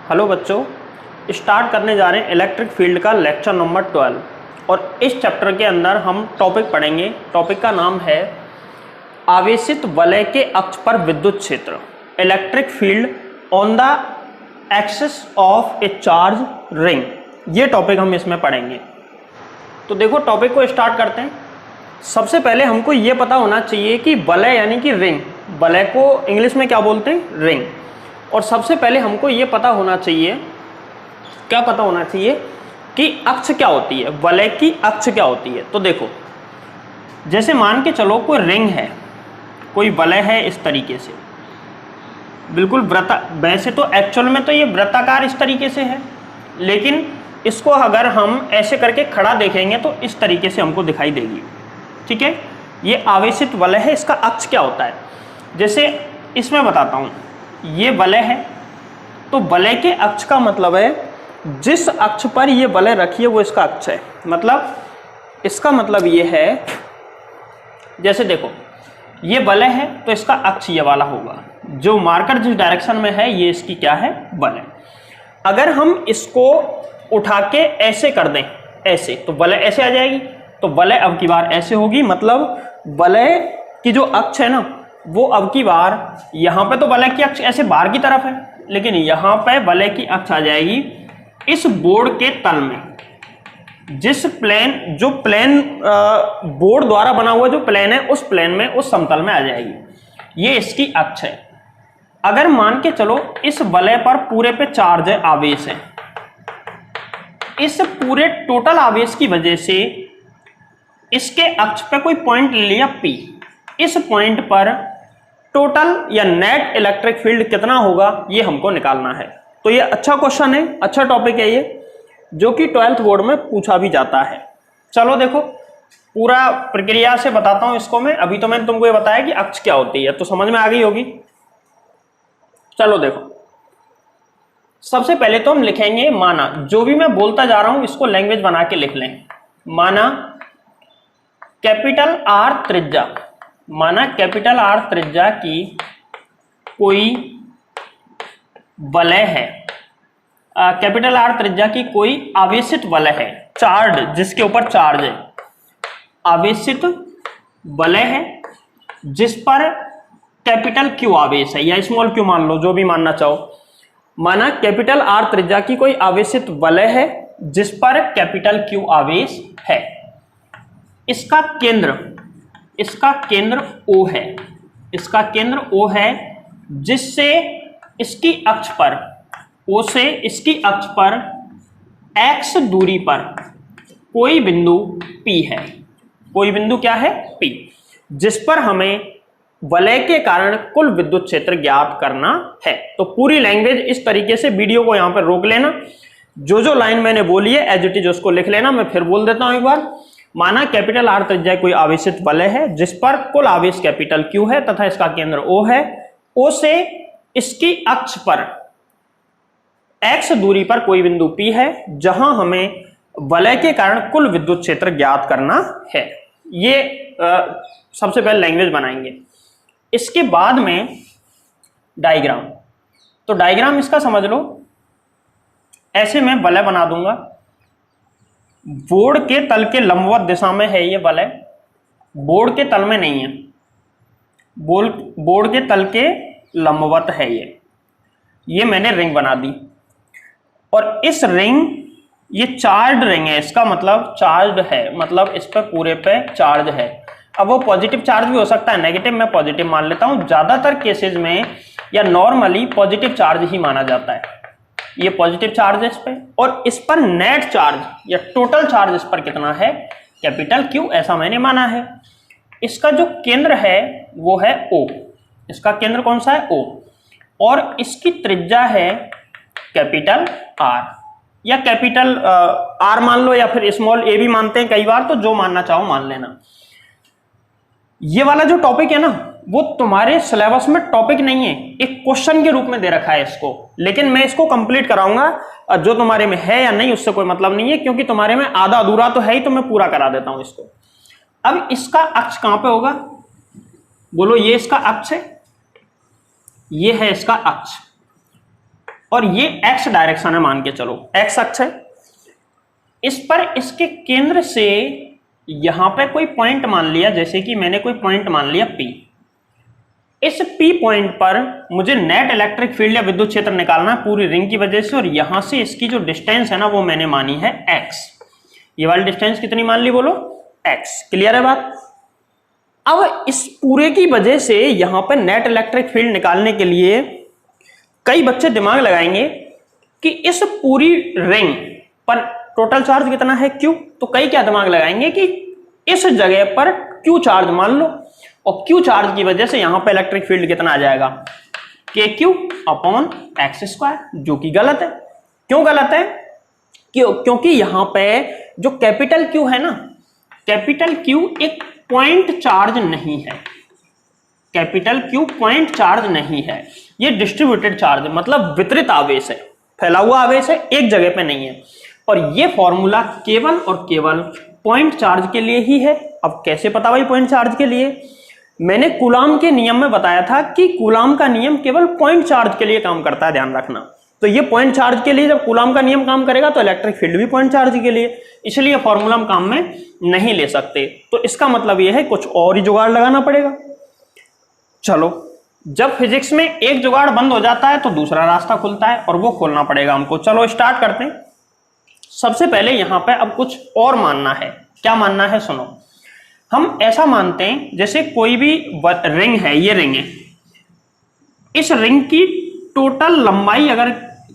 Hello बच्चों, start करने जा रहे हैं इलेक्ट्रिक फील्ड का लेक्चर नंबर 12 और इस चैप्टर के अंदर हम टॉपिक पढ़ेंगे। टॉपिक का नाम है आवेशित वलय के अक्ष पर विद्युत क्षेत्र, electric field on the axis of A charge ring. ये टॉपिक हम इसमें पढ़ेंगे। तो देखो टॉपिक को स्टार्ट करते हैं। सबसे पहले हमको ये पता होना चाहिए कि वलय यानी कि रिंग, वलय को इंग्लिश में क्या बोलते हैं? रिंग। और सबसे पहले हमको ये पता होना चाहिए, क्या पता होना चाहिए कि अक्ष क्या होती है, वलय की अक्ष क्या होती है। तो देखो, जैसे मान के चलो कोई रिंग है, कोई वलय है इस तरीके से, बिल्कुल वैसे तो एक्चुअल में तो ये वृत्ताकार इस तरीके से है, लेकिन इसको अगर हम ऐसे करके खड़ा देखेंगे तो इस तरीके से हमको दिखाई देगी। ठीक है, ये आवेशित वलय है। इसका अक्ष क्या होता है, जैसे इसमें बताता हूँ। ये वलय है, तो वलय के अक्ष का मतलब है जिस अक्ष पर ये वलय रखी है वो इसका अक्ष है। मतलब इसका मतलब ये है, जैसे देखो ये वलय है तो इसका अक्ष ये वाला होगा, जो मार्कर जिस डायरेक्शन में है ये इसकी क्या है, वलय। अगर हम इसको उठा के ऐसे कर दें, ऐसे, तो वलय ऐसे आ जाएगी। तो वलय अब की बार ऐसे होगी, मतलब वलय की जो अक्ष है ना वो अब की बार, यहाँ पे तो वलय की अक्ष ऐसे बाहर की तरफ है, लेकिन यहाँ पे वलय की अक्ष आ जाएगी इस बोर्ड के तल में। जिस प्लेन, जो प्लेन बोर्ड द्वारा बना हुआ जो प्लेन है, उस प्लेन में, उस समतल में आ जाएगी। ये इसकी अक्ष है। अगर मान के चलो इस वलय पर पूरे पे चार्ज है, आवेश है, इस पूरे टोटल आवेश की वजह से इसके अक्ष पे कोई पॉइंट ले लिया P, इस पॉइंट पर टोटल या नेट इलेक्ट्रिक फील्ड कितना होगा ये हमको निकालना है। तो ये अच्छा क्वेश्चन है, अच्छा टॉपिक है ये, जो कि 12th बोर्ड में पूछा भी जाता है। चलो देखो पूरा प्रक्रिया से बताता हूं इसको मैं। अभी तो मैंने तुमको ये बताया कि अक्ष क्या होती है, तो समझ में आ गई होगी। चलो देखो, सबसे पहले तो हम लिखेंगे माना, जो भी मैं बोलता जा रहा हूं इसको लैंग्वेज बना के लिख लें। माना कैपिटल आर त्रिज्या, माना कैपिटल आर त्रिज्या की कोई वलय है, कैपिटल आर त्रिज्या की कोई आवेशित वलय है, चार्ज, जिसके ऊपर चार्ज है, आवेशित वलय है जिस पर कैपिटल क्यू आवेश है, या स्मॉल क्यू मान लो, जो भी मानना चाहो। माना कैपिटल आर त्रिज्या की कोई आवेशित वलय है जिस पर कैपिटल क्यू आवेश है। इसका केंद्र O है, इसका केंद्र O है, जिससे इसकी अक्ष पर, O से इसकी अक्ष पर x दूरी पर कोई बिंदु P है। कोई बिंदु क्या है? P, जिस पर हमें वलय के कारण कुल विद्युत क्षेत्र ज्ञात करना है। तो पूरी लैंग्वेज इस तरीके से, वीडियो को यहां पर रोक लेना, जो लाइन मैंने बोली है एज इट इज उसको लिख लेना। मैं फिर बोल देता हूं एक बार। माना कैपिटल आर त्रिज्या कोई आवेशित वलय है जिस पर कुल आवेश कैपिटल क्यू है तथा इसका केंद्र O है। O से इसकी अक्ष पर x दूरी पर कोई बिंदु P है जहां हमें वलय के कारण कुल विद्युत क्षेत्र ज्ञात करना है। ये सबसे पहले लैंग्वेज बनाएंगे। इसके बाद में डायग्राम, तो डायग्राम इसका समझ लो, ऐसे मैं वलय बना दूंगा। बोर्ड के तल के लंबवत दिशा में है ये वलय, बोर्ड के तल में नहीं है, बोर्ड के तल के लंबवत है ये मैंने रिंग बना दी। और इस रिंग, ये चार्ज रिंग है, इसका मतलब चार्ज है, मतलब इस पर पूरे पे चार्ज है। अब वो पॉजिटिव चार्ज भी हो सकता है, नेगेटिव, मैं पॉजिटिव मान लेता हूं। ज्यादातर केसेस में या नॉर्मली पॉजिटिव चार्ज ही माना जाता है। ये पॉजिटिव चार्ज है इस पे, और इस पर नेट चार्ज या टोटल चार्ज इस पर कितना है, कैपिटल क्यू, ऐसा मैंने माना है। इसका जो केंद्र है वो है O, इसका केंद्र कौन सा है? O, और इसकी त्रिज्या है कैपिटल R, या कैपिटल R मान लो, या फिर स्मॉल a भी मानते हैं कई बार, तो जो मानना चाहो मान लेना। ये वाला जो टॉपिक है ना वो तुम्हारे सिलेबस में टॉपिक नहीं है, एक क्वेश्चन के रूप में दे रखा है इसको, लेकिन मैं इसको कंप्लीट कराऊंगा। जो तुम्हारे में है या नहीं उससे कोई मतलब नहीं है, क्योंकि तुम्हारे में आधा अधूरा तो है ही, तो मैं पूरा करा देता हूं इसको। अब इसका अक्ष कहां पे होगा, बोलो। ये इसका अक्ष है, ये है इसका अक्ष। और ये x डायरेक्शन है, मान के चलो x अक्ष है। इस पर इसके केंद्र से यहां पे कोई पॉइंट मान लिया, जैसे कि मैंने कोई पॉइंट मान लिया P। इस P पॉइंट पर मुझे नेट इलेक्ट्रिक फील्ड या विद्युत क्षेत्र निकालना है पूरी रिंग की वजह से, और यहां से इसकी जो डिस्टेंस है ना वो मैंने मानी है x। ये वाली डिस्टेंस कितनी मान ली बोलो, x। क्लियर है बात। अब इस पूरे की वजह से यहां पर नेट इलेक्ट्रिक फील्ड निकालने के लिए कई बच्चे दिमाग लगाएंगे कि इस पूरी रिंग पर टोटल चार्ज कितना है Q। तो कई क्या दिमाग लगाएंगे कि इस जगह पर Q चार्ज मान लो, और Q चार्ज की वजह से यहां पर इलेक्ट्रिक फील्ड कितना आ जाएगा, KQ अपॉन x², जो कि गलत है। क्यों गलत है? क्योंकि यहां पे जो कैपिटल Q है ना, कैपिटल Q एक पॉइंट चार्ज नहीं है। कैपिटल Q पॉइंट चार्ज नहीं है, ये डिस्ट्रीब्यूटेड चार्ज है, मतलब वितरित आवेश है, फैला हुआ आवेश है, एक जगह पे नहीं है। और ये फॉर्मूला केवल और केवल पॉइंट चार्ज के लिए ही है। अब कैसे पता भाई पॉइंट चार्ज के लिए? मैंने कूलाम के नियम में बताया था कि कूलाम का नियम केवल पॉइंट चार्ज के लिए काम करता है, ध्यान रखना। तो ये पॉइंट चार्ज के लिए, जब कूलाम का नियम काम करेगा तो इलेक्ट्रिक फील्ड भी पॉइंट चार्ज के लिए, इसलिए फॉर्मूला हम काम में नहीं ले सकते। तो इसका मतलब ये है कुछ और ही जुगाड़ लगाना पड़ेगा। चलो, जब फिजिक्स में एक जुगाड़ बंद हो जाता है तो दूसरा रास्ता खुलता है, और वो खोलना पड़ेगा हमको। चलो स्टार्ट करते हैं। सबसे पहले यहां पे अब कुछ और मानना है। क्या मानना है? सुनो, हम ऐसा मानते हैं जैसे कोई भी रिंग है, ये रिंग है, इस रिंग की टोटल लंबाई अगर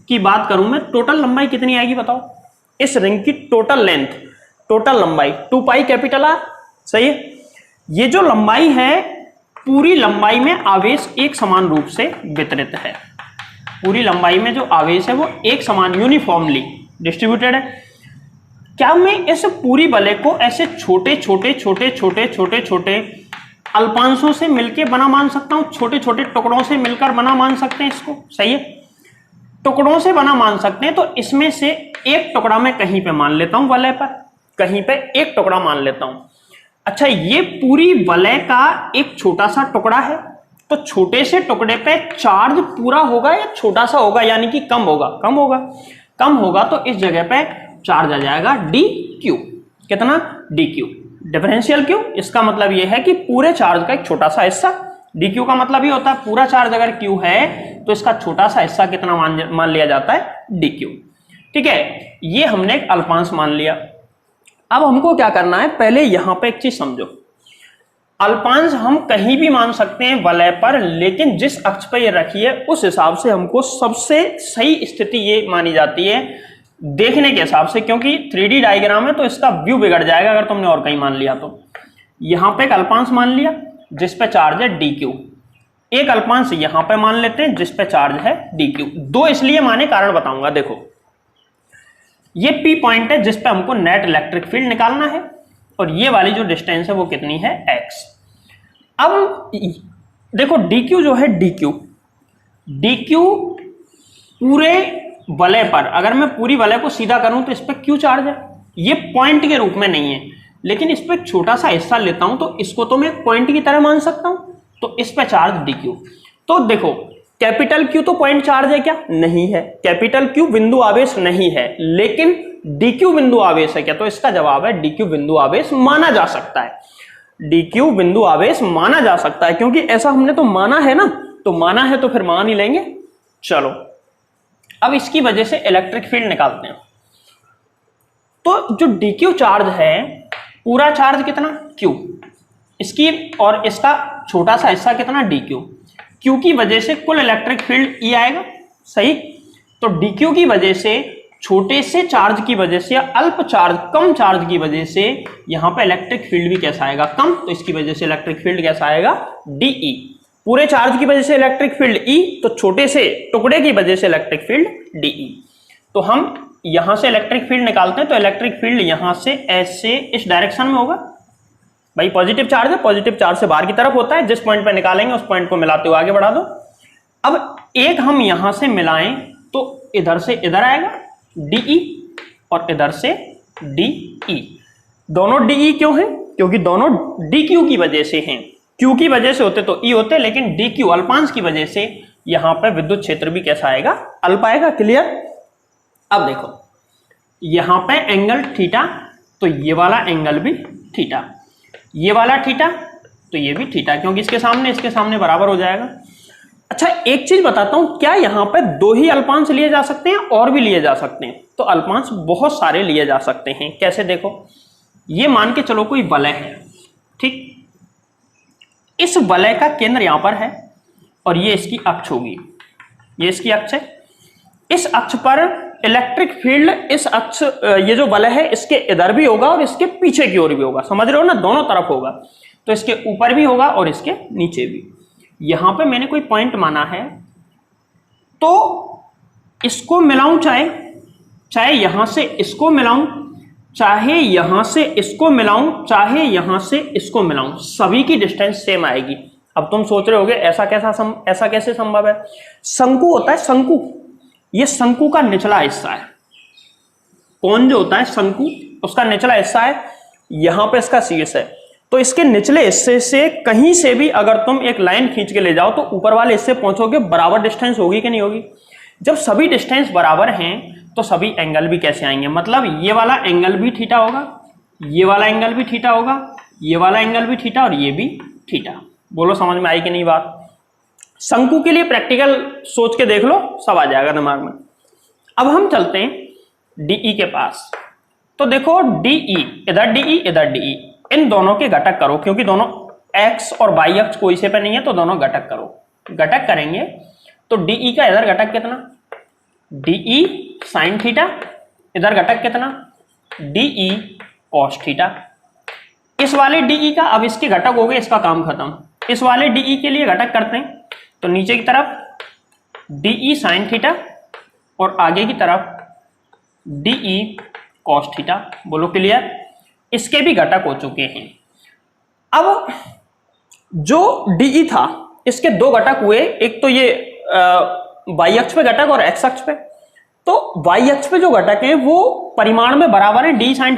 की बात करूं मैं, टोटल लंबाई कितनी आएगी बताओ? इस रिंग की टोटल लेंथ, टोटल लंबाई 2π कैपिटल R, सही है। ये जो लंबाई है, पूरी लंबाई में आवेश एक समान रूप से वितरित है। पूरी लंबाई में जो आवेश है वो एक समान यूनिफॉर्मली डिस्ट्रीब्यूटेड है। क्या मैं इस पूरी वलय को ऐसे छोटे छोटे छोटे छोटे छोटे छोटे अल्पांशों से मिलकर बना मान सकता हूं? छोटे छोटे टुकड़ों से मिलकर बना मान सकते हैं इसको, सही है। टुकड़ों से बना मान सकते हैं, तो इसमें से एक टुकड़ा मैं कहीं पे मान लेता हूं, वलय पर कहीं पे एक टुकड़ा मान लेता हूं। अच्छा, ये पूरी वलय का एक छोटा सा टुकड़ा है, तो छोटे से टुकड़े पे चार्ज पूरा होगा या छोटा सा होगा, यानी कि कम होगा? कम होगा। कम होगा तो इस जगह पे चार्ज आ जाएगा dq। कितना? dq, differential q। इसका मतलब यह है कि पूरे चार्ज का एक छोटा सा हिस्सा, dq का मतलब ये होता है पूरा चार्ज अगर q है तो इसका छोटा सा हिस्सा कितना मान लिया जाता है? dq। ठीक है, ये हमने एक अल्पांश मान लिया। अब हमको क्या करना है, पहले यहां पे एक चीज समझो। अल्पांश हम कहीं भी मान सकते हैं वलय पर, लेकिन जिस अक्ष पर ये रखी है उस हिसाब से हमको सबसे सही स्थिति ये मानी जाती है देखने के हिसाब से, क्योंकि 3D डायग्राम है तो इसका व्यू बिगड़ जाएगा अगर तुमने और कहीं मान लिया तो। यहां पे एक अल्पांश मान लिया जिस पे चार्ज है dq, एक अल्पांश यहां पे मान लेते हैं जिस पे चार्ज है dq। दो इसलिए माने, कारण बताऊंगा। देखो, ये P पॉइंट है जिस पे हमको नेट इलेक्ट्रिक फील्ड निकालना है, और ये वाली जो डिस्टेंस है वो कितनी है? x। अब देखो dq जो है dq पूरे वलय पर, अगर मैं पूरी वलय को सीधा करूं तो इस पे q चार्ज है। ये पॉइंट के रूप में नहीं है, लेकिन इस पे छोटा सा हिस्सा लेता हूं तो इसको तो मैं पॉइंट की तरह मान सकता हूं, तो इस पे चार्ज dq। तो देखो, कैपिटल Q तो पॉइंट चार्ज है क्या? नहीं है। कैपिटल Q बिंदु आवेश नहीं है, लेकिन dq बिंदु आवेश है क्या? तो इसका जवाब है dq बिंदु आवेश माना जा सकता है। dq बिंदु आवेश माना जा सकता है, क्योंकि ऐसा हमने तो माना है ना, तो माना है तो फिर मान ही लेंगे। चलो, अब इसकी वजह से इलेक्ट्रिक फील्ड निकालते हैं। तो जो dq चार्ज है, पूरा चार्ज कितना? q, इसकी और इसका छोटा सा हिस्सा कितना? dq। q की वजह से कुल इलेक्ट्रिक फील्ड E आएगा, सही। तो dq की वजह से, छोटे से चार्ज की वजह से या अल्प चार्ज, कम चार्ज की वजह से यहां पे इलेक्ट्रिक फील्ड भी कैसा आएगा? कम। तो इसकी वजह से इलेक्ट्रिक फील्ड कैसा आएगा? dE। पूरे चार्ज की वजह से इलेक्ट्रिक फील्ड E, तो छोटे से टुकड़े की वजह से इलेक्ट्रिक फील्ड dE। तो हम यहां से इलेक्ट्रिक फील्ड निकालते हैं, तो इलेक्ट्रिक फील्ड यहां से ऐसे इस डायरेक्शन में होगा। भाई पॉजिटिव चार्ज है, पॉजिटिव चार्ज से बाहर की तरफ होता है, जिस पॉइंट पे निकालेंगे उस पॉइंट को मिलाते हुए आगे बढ़ा दो। अब एक हम यहां से मिलाएं तो इधर से इधर आएगा dE, और इधर से dE। दोनों dE क्यों है? क्योंकि दोनों dq की वजह से हैं। q की वजह से होते तो E होते, लेकिन dq अल्पांश की वजह से यहां पे विद्युत क्षेत्र भी कैसा आएगा, अल्प आएगा। क्लियर। अब देखो यहां पे एंगल थीटा, तो ये वाला एंगल भी थीटा, ये वाला थीटा, तो ये भी थीटा, क्योंकि इसके सामने बराबर हो जाएगा। अच्छा एक चीज बताता हूं, क्या यहां पे दो ही अल्पांश लिए जा सकते हैं और भी लिए जा सकते हैं? तो अल्पांश बहुत सारे लिए जा सकते हैं। कैसे? देखो ये मान के चलो कोई वलय है, ठीक, इस वलय का केंद्र यहां पर है और ये इसकी अक्ष होगी, ये इसकी अक्ष है। इस अक्ष पर इलेक्ट्रिक फील्ड इस अक्ष, ये जो वलय है इसके इधर भी होगा और इसके पीछे की ओर भी होगा, समझ रहे हो ना, दोनों तरफ होगा। तो इसके ऊपर भी होगा और इसके नीचे भी। यहां पे मैंने कोई पॉइंट माना है तो इसको मिलाऊं, चाहे यहां से इसको मिलाऊं, चाहे यहां से इसको मिलाऊं, चाहे यहां से इसको मिलाऊं, सभी की डिस्टेंस सेम आएगी। अब तुम सोच रहे होगे ऐसा कैसे संभव है? शंकु होता है, शंकु, ये शंकु का निचला हिस्सा है। कौन जो होता है शंकु, उसका निचला हिस्सा है, यहां पे इसका शीर्ष है। तो इसके निचले हिस्से से कहीं से भी अगर तुम एक लाइन खींच के ले जाओ तो ऊपर वाले हिस्से पहुंचोगे, बराबर डिस्टेंस होगी कि नहीं होगी? जब सभी डिस्टेंस बराबर हैं तो सभी एंगल भी कैसे आएंगे? मतलब ये वाला एंगल भी थीटा होगा, ये वाला एंगल भी थीटा होगा, ये वाला एंगल भी थीटा और ये भी थीटा। बोलो समझ में आई कि नहीं बात? शंकु के लिए प्रैक्टिकल सोच के देख लो, सब आ जाएगा दिमाग में। अब हम चलते हैं डीई के पास। तो देखो डीई, इधर डीई इधर डीई, इन दोनों के घटक करो, क्योंकि दोनों एक्स और वाई अक्ष कोई से पे नहीं है, तो दोनों घटक करो। घटक करेंगे तो डीई का इधर घटक कितना? डीई साइन थीटा, इधर घटक कितना? DE cos theta. इस वाले डीई का, अब इसके घटक हो गए, इसका काम खत्म। इस वाले डीई के लिए घटक करते हैं, तो नीचे की तरफ डीई साइन थीटा और आगे की तरफ डीई कॉस थीटा। बोलो क्लियर? इसके भी घटक हो चुके हैं। अब जो डीई था इसके दो घटक हुए, एक तो ये वाई अक्ष पे घटक और एक्स अक्ष पे। तो वाई अक्ष पे जो घटक हैं वो परिमाण में बराबर है, डी साइन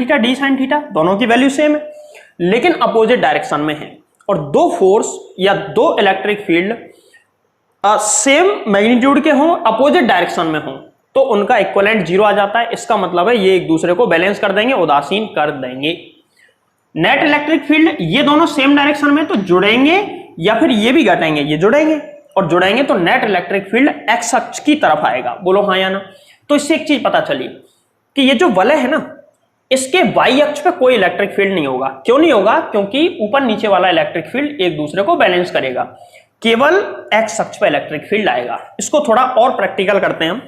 थीटा, दोनों की वैल्यू सेम है, लेकिन अपोजिट डायरेक्शन में है। और दो फोर्स या दो इलेक्ट्रिक फील्ड सेम मैग्नीट्यूड के हों, अपोजिट डायरेक्शन में हों, तो उनका इक्विवेलेंट 0 आ जाता है। इसका मतलब है ये एक दूसरे को बैलेंस कर देंगे, उदासीन कर देंगे। नेट इलेक्ट्रिक फील्ड, ये दोनों सेम डायरेक्शन में तो जुड़ेंगे, या फिर ये भी घटेंगे, ये जुड़ेंगे, और जुड़ेंगे तो नेट इलेक्ट्रिक फील्ड एक्स अक्ष की तरफ आएगा। बोलो हाँ या ना? तो इससे एक चीज पता चली कि ये जो वलय है ना, इसके वाई अक्ष पे कोई इलेक्ट्रिक फील्ड नहीं होगा। क्यों नहीं होगा? क्योंकि ऊपर नीचे वाला इलेक्ट्रिक फील्ड एक दूसरे को बैलेंस करेगा, केवल एक्स अक्ष पे इलेक्ट्रिक फील्ड आएगा। इसको थोड़ा और प्रैक्टिकल करते हैं हम।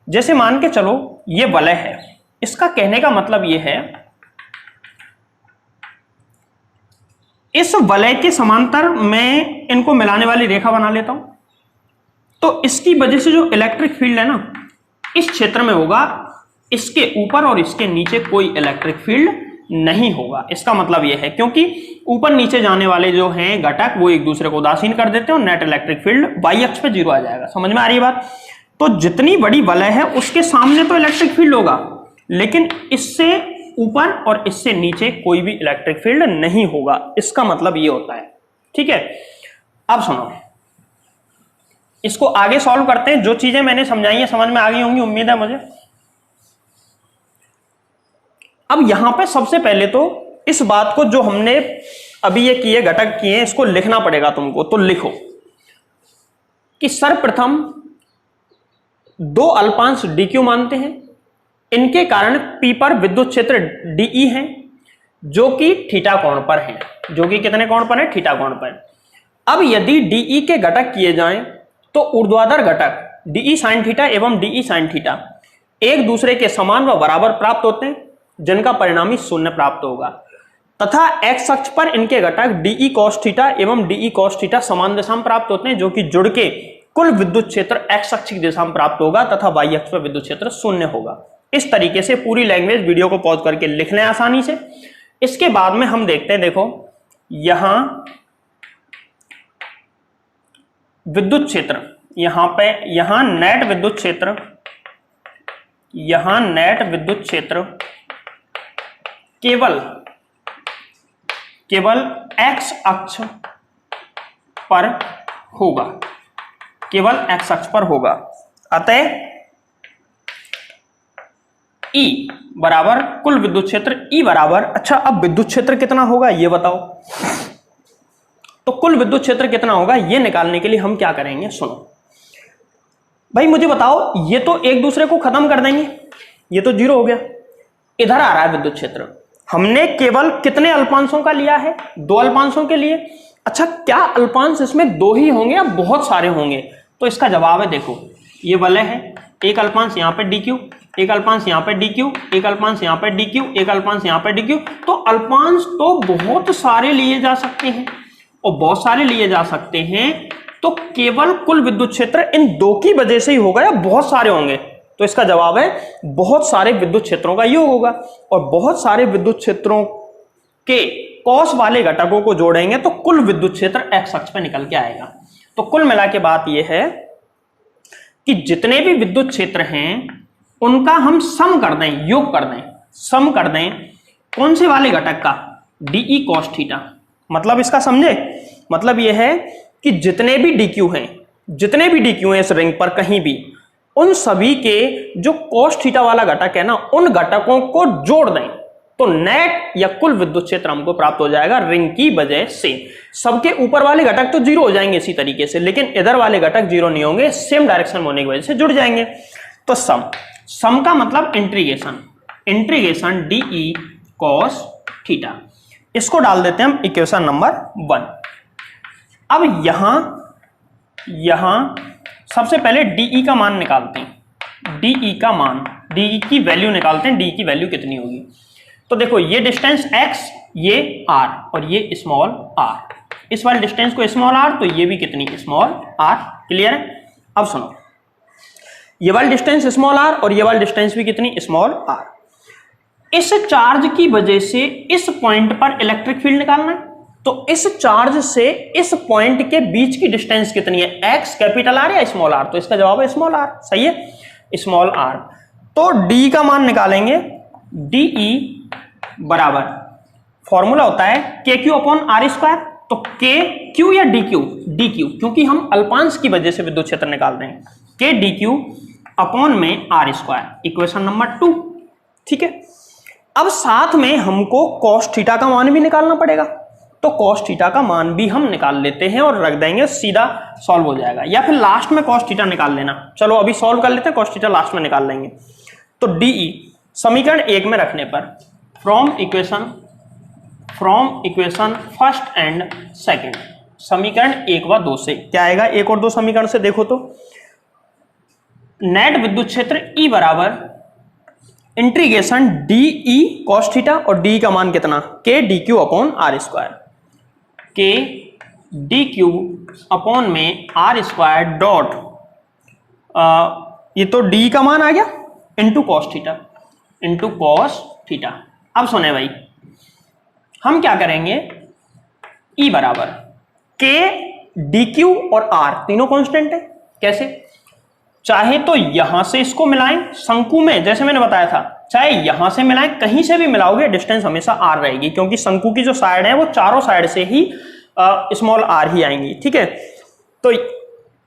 जैसे मान के चलो ये वलय है, इसका कहने का मतलब ये है इस वलय के समांतर मैं इनको मिलाने वाली रेखा बना लेता हूं, तो इसकी वजह से जो इलेक्ट्रिक फील्ड है ना इस क्षेत्र में होगा, इसके ऊपर और इसके नीचे कोई इलेक्ट्रिक फील्ड नहीं होगा। इसका मतलब यह है क्योंकि ऊपर नीचे जाने वाले जो हैं घटक वो एक दूसरे को उदासीन कर देते हैं और नेट इलेक्ट्रिक फील्ड वाई अक्ष पे 0 आ जाएगा। समझ में आ रही है बात? तो जितनी बड़ी वलय है उसके सामने तो इलेक्ट्रिक फील्ड होगा, लेकिन इससे ऊपर और इससे नीचे कोई भी इलेक्ट्रिक फील्ड नहीं होगा। इसका मतलब ये होता है। ठीक है, अब सुनो, इसको आगे सॉल्व करते हैं। जो चीजें मैंने समझाई है समझ में आ गई होंगी, उम्मीद है मुझे। अब यहां पे सबसे पहले तो इस बात को जो हमने अभी ये किए घटक किए इसको लिखना पड़ेगा तुमको। तो लिखो कि सर्वप्रथम दो अल्पांश डी क्यू मानते हैं, इनके कारण पी पर विद्युत क्षेत्र डीई है जो कि थीटा कोण पर है। जो कि कितने कोण पर है? थीटा कोण पर। अब यदि डीई के घटक किए जाएं तो ऊर्ध्वाधर घटक डीई साइन थीटा एवं डीई साइन थीटा एक दूसरे के समान व बराबर प्राप्त होते हैं, जिनका परिणामी शून्य प्राप्त होगा, तथा एक्स अक्ष पर इनके घटक डीई कॉस थीटा एवं डीई कॉस थीटा समान दिशा में प्राप्त होते हैं, जो कि जुड़ के कुल विद्युत क्षेत्र एक्स अक्ष की दिशा में प्राप्त होगा तथा वाई अक्ष पर विद्युत क्षेत्र शून्य होगा। इस तरीके से पूरी लैंग्वेज वीडियो को पॉज करके लिख लें आसानी से। इसके बाद में हम देखते हैं, देखो यहां विद्युत क्षेत्र, यहां पे यहां नेट विद्युत क्षेत्र, यहां नेट विद्युत क्षेत्र केवल एक्स अक्ष पर होगा। केवल एक्स अक्ष पर होगा। अतः E बराबर कुल विद्युत क्षेत्र E बराबर, अच्छा अब विद्युत क्षेत्र कितना होगा ये बताओ। तो कुल विद्युत क्षेत्र कितना होगा ये निकालने के लिए हम क्या करेंगे, सुनो भाई मुझे बताओ, ये तो एक दूसरे को खत्म कर देंगे, ये तो जीरो हो गया। इधर आ रहा है विद्युत क्षेत्र, हमने केवल कितने अल्पांशों का लिया है, 2 अल्पांशों के लिए। अच्छा क्या अल्पांश इसमें 2 ही होंगे या बहुत सारे होंगे, तो इसका जवाब है देखो, ये वलय है, एक अल्पांश यहाँ पे dq, एक अल्पांश यहाँ पे dq, एक अल्पांश यहाँ पे dq, एक अल्पांश यहाँ पे dq। तो अल्पांश तो बहुत सारे लिए जा सकते हैं, और बहुत सारे लिए जा सकते हैं, तो केवल कुल विद्युत क्षेत्र इन 2 की वजह से ही होगा या बहुत सारे होंगे, तो इसका जवाब है बहुत सारे विद्युत क्षेत्रों का योग होगा। और बहुत सारे विद्युत क्षेत्रों के कॉस वाले घटकों को जोड़ेंगे तो कुल विद्युत क्षेत्र एक्स अक्ष पे निकल के आएगा। तो कुल मिला के बात यह है कि जितने भी विद्युत क्षेत्र हैं उनका हम सम कर दें, योग कर दें, सम कर दें कौन से वाले घटक का, डीई कॉस थीटा। मतलब इसका समझे, मतलब यह है कि जितने भी डीक्यू हैं, जितने भी डीक्यू हैं इस रिंग पर कहीं भी, उन सभी के जो कॉस थीटा वाला घटक है ना, उन घटकों को जोड़ दें तो नेट या कुल विद्युत क्षेत्र हमको प्राप्त हो जाएगा रिंग की वजह से। सबके ऊपर वाले घटक तो जीरो हो जाएंगे इसी तरीके से, लेकिन इधर वाले घटक जीरो नहीं होंगे, सेम डायरेक्शन होने की वजह से जुड़ जाएंगे। तो सम का मतलब integration, integration DE cos theta, इसको डाल देते हैं हम इक्वेशन नंबर 1। अब यहां सबसे पहले डीई का मान निकालते हैं, डीई का मान, डीई की वैल्यू निकालते हैं, डीई की वैल्यू कितनी होगी। तो देखो ये डिस्टेंस x, ये r और ये स्मॉल r, इस वाले डिस्टेंस को स्मॉल r, तो ये भी कितनी स्मॉल r। क्लियर है। अब सुनो, ये वाली डिस्टेंस स्मॉल r और ये वाली डिस्टेंस भी कितनी स्मॉल r। इस चार्ज की वजह से इस पॉइंट पर इलेक्ट्रिक फील्ड निकालना है, तो इस चार्ज से इस पॉइंट के बीच की डिस्टेंस कितनी है, x कैपिटल R या स्मॉल r, तो इसका जवाब है स्मॉल r। सही है, स्मॉल r। तो d का मान निकालेंगे, डीई बराबर फॉर्मूला होता है KQ अपॉन R स्क्वायर। तो KQ या DQ, DQ, क्योंकि हम अल्पांश की वजह से विद्युत क्षेत्र निकाल रहे हैं, K DQ अपॉन में R स्क्वायर, इक्वेशन नंबर 2। ठीक है, अब साथ में हमको कॉस थीटा का मान भी निकालना पड़ेगा, तो कॉस थीटा का मान भी हम निकाल लेते हैं और रख देंगे, सीधा सॉल्व हो जाएगा। या फिर लास्ट में कॉस थीटा निकाल लेना, चलो अभी सॉल्व कर लेते हैं, कॉस थीटा लास्ट में निकाल लेंगे। तो डीई समीकरण 1 में रखने पर from equation first and second, समीकरण 1 व 2 से क्या आएगा, 1 और 2 समीकरण से देखो तो नेट विद्युत क्षेत्र E बराबर इंटीग्रेशन डीई कॉस थीटा, और डी का मान कितना, K D Q upon R square, K D Q upon में आर स्क्वायर डॉट, ये तो डी का मान आ गया into cos theta, into cos theta. अब सुने भाई, हम क्या करेंगे, E बराबर के डी क्यू और आर तीनों कांस्टेंट है। कैसे, चाहे तो यहां से इसको मिलाएं शंकु में, जैसे मैंने बताया था, चाहे यहां से मिलाएं, कहीं से भी मिलाओगे डिस्टेंस हमेशा r रहेगी, क्योंकि शंकु की जो साइड है वो चारों साइड से ही स्मॉल r ही आएंगी। ठीक है, तो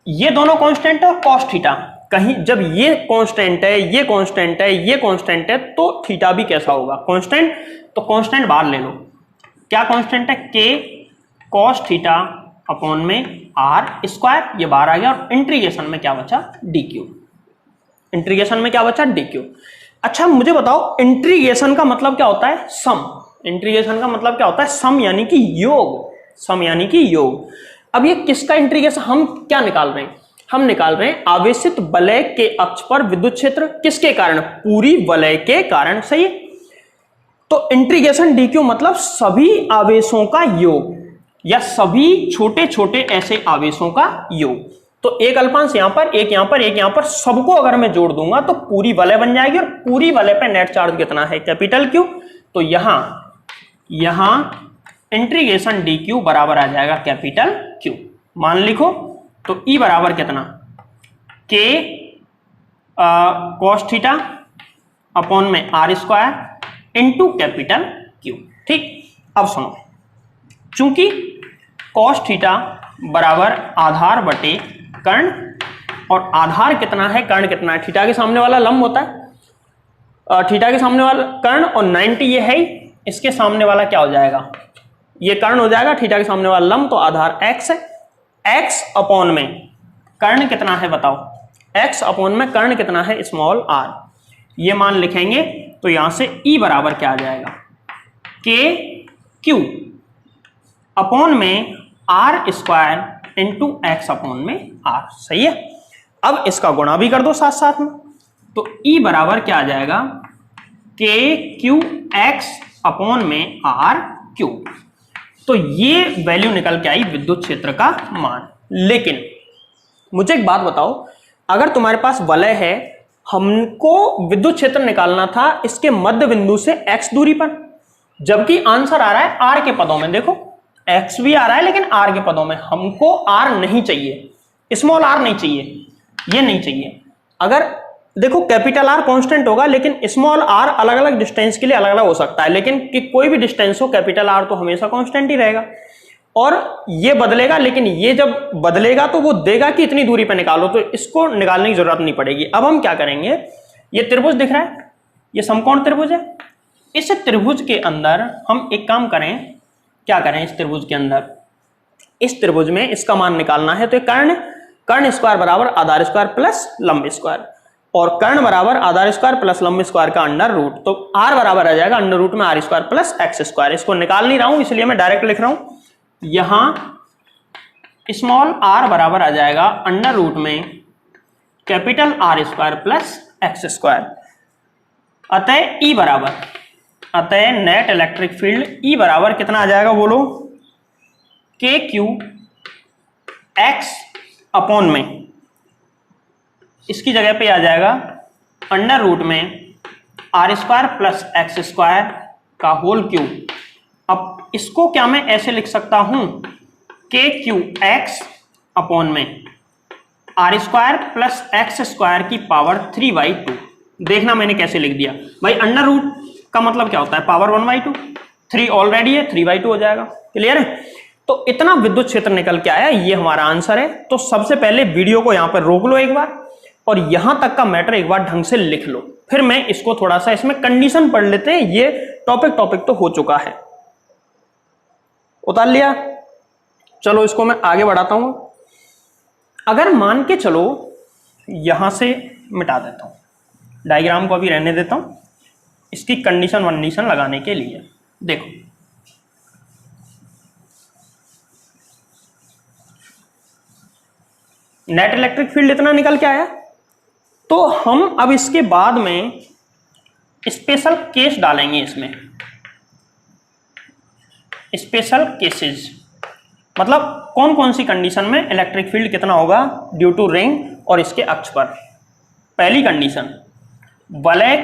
ये दोनों कांस्टेंट है, कॉस थीटा कहीं, जब ये कांस्टेंट है, ये कांस्टेंट है, ये कांस्टेंट है, तो थीटा भी कैसा होगा, कांस्टेंट। तो कांस्टेंट बाहर ले लो, क्या कांस्टेंट है, के कॉस थीटा अपॉन में आर स्क्वायर, ये बाहर आ गया, और इंटीग्रेशन में क्या बचा, डी क्यू, इंटीग्रेशन में क्या बचा, डी क्यू। अच्छा मुझे बताओ, इंटीग्रेशन का मतलब क्या होता है, सम, इंटीग्रेशन का मतलब क्या होता है, सम यानी कि योग, सम यानी कि योग। अब ये किसका इंटीग्रेशन, हम क्या निकाल रहे हैं, हम निकाल रहे हैं आवेशित वलय के अक्ष पर विद्युत क्षेत्र, किसके कारण, पूरी वलय के कारण। सही है, तो इंटीग्रेशन डी क्यू मतलब सभी आवेशों का योग, या सभी छोटे छोटे ऐसे आवेशों का योग। तो एक अल्पांश यहां पर, एक यहां पर, एक यहां पर, सबको अगर मैं जोड़ दूंगा तो पूरी वलय बन जाएगी, और पूरी वलय पे नेट चार्ज कितना है, कैपिटल क्यू। तो यहां इंटीग्रेशन डी क्यू बराबर आ जाएगा कैपिटल क्यू, मान लिखो। तो ई बराबर कितना, के कॉस थीटा अपॉन में R square into capital Q. ठीक, अब सुनो, चूंकि कॉस थीटा बराबर आधार बटे कर्ण और आधार कितना है, कर्ण कितना है। थीटा के सामने वाला लंब होता है, थीटा के सामने वाला कर्ण, और 90 ये है, इसके सामने वाला क्या हो जाएगा, ये कर्ण हो जाएगा, थीटा के सामने वाला लंब, तो आधार x है। x अपॉन में कर्ण कितना है बताओ, x अपॉन में कर्ण कितना है, स्मॉल r, ये मान लिखेंगे तो यहां से E बराबर क्या आ जाएगा, k q अपॉन में r square into x upon में r। सही है। अब इसका गुणा भी कर दो साथ साथ में, तो E बराबर क्या आ जाएगा, k q x अपॉन में r क्यूब। तो ये वैल्यू निकल के आई विद्युत क्षेत्र का मान। लेकिन मुझे एक बात बताओ, अगर तुम्हारे पास वलय है, हमको विद्युत क्षेत्र निकालना था इसके मध्य बिंदु से x दूरी पर, जबकि आंसर आ रहा है r के पदों में। देखो x भी आ रहा है लेकिन r के पदों में, हमको r नहीं चाहिए, स्मॉल r नहीं चाहिए, ये नहीं चाहिए। अगर देखो कैपिटल R कांस्टेंट होगा लेकिन स्मॉल r अलग अलग डिस्टेंस के लिए अलग अलग हो सकता है, लेकिन कि कोई भी डिस्टेंस हो कैपिटल R तो हमेशा कांस्टेंट ही रहेगा। और ये बदलेगा, लेकिन ये जब बदलेगा तो वो देगा कि इतनी दूरी पे निकालो, तो इसको निकालने की जरूरत नहीं पड़ेगी। अब हम क्या करेंगे, ये त्रिभुज दिख रहा है, ये समकोण त्रिभुज है, इस त्रिभुज के अंदर हम एक काम करें, क्या करें, इस त्रिभुज के अंदर, इस त्रिभुज में इसका मान निकालना है, तो कर्ण स्क्वायर बराबर आधार स्क्वायर प्लस लंब स्क्वायर, और कर्ण बराबर आधार स्क्वायर प्लस लंब स्क्वायर का अंडर रूट, तो r बराबर आ जाएगा अंडर रूट में R square plus X square. इसको निकाल नहीं रहा हूं इसलिए मैं डायरेक्ट लिख रहा हूं, यहां स्मॉल r बराबर आ जाएगा अंडर रूट में capital R square plus X square. अतः E बराबर, अतः नेट इलेक्ट्रिक फील्ड E बराबर कितना आ जाएगा बोलो, k क्यू x अपॉन में, इसकी जगह पे आ जाएगा अंडर रूट में R square plus X square का होल क्यूब। अब इसको क्या मैं ऐसे लिख सकता हूं, के क्यू एक्स अपॉन में R square plus X square की पावर 3/2। देखना मैंने कैसे लिख दिया भाई, अंडर रूट का मतलब क्या होता है, पावर 1/2, 3 ऑलरेडी है, 3/2 हो जाएगा। क्लियर है। तो इतना विद्युत क्षेत्र निकल के आया, ये हमारा आंसर है। तो सबसे पहले वीडियो को यहां पर रोक लो एक बार, और यहां तक का मैटर एक बार ढंग से लिख लो, फिर मैं इसको थोड़ा सा इसमें कंडीशन पढ़ लेते हैं। ये टॉपिक तो हो चुका है, उतार लिया। चलो इसको मैं आगे बढ़ाता हूं। अगर मान के चलो यहां से मिटा देता हूं, डायग्राम को अभी रहने देता हूं, इसकी कंडीशन लगाने के लिए। देखो नेट इलेक्ट्रिक फील्ड इतना निकल के आया, तो हम अब इसके बाद में स्पेशल केस डालेंगे, इसमें स्पेशल केसेस, मतलब कौन कौन सी कंडीशन में इलेक्ट्रिक फील्ड कितना होगा ड्यू टू रिंग और इसके अक्ष पर। पहली कंडीशन, वलय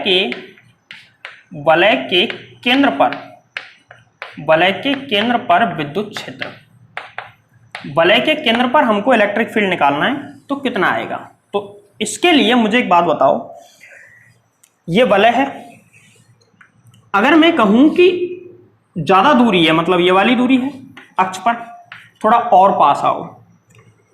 के केंद्र पर विद्युत क्षेत्र, वलय के केंद्र पर हमको इलेक्ट्रिक फील्ड निकालना है, तो कितना आएगा। तो इसके लिए मुझे एक बात बताओ, ये वलय है, अगर मैं कहूं कि ज्यादा दूरी है, मतलब ये वाली दूरी है अक्ष पर, थोड़ा और पास आओ,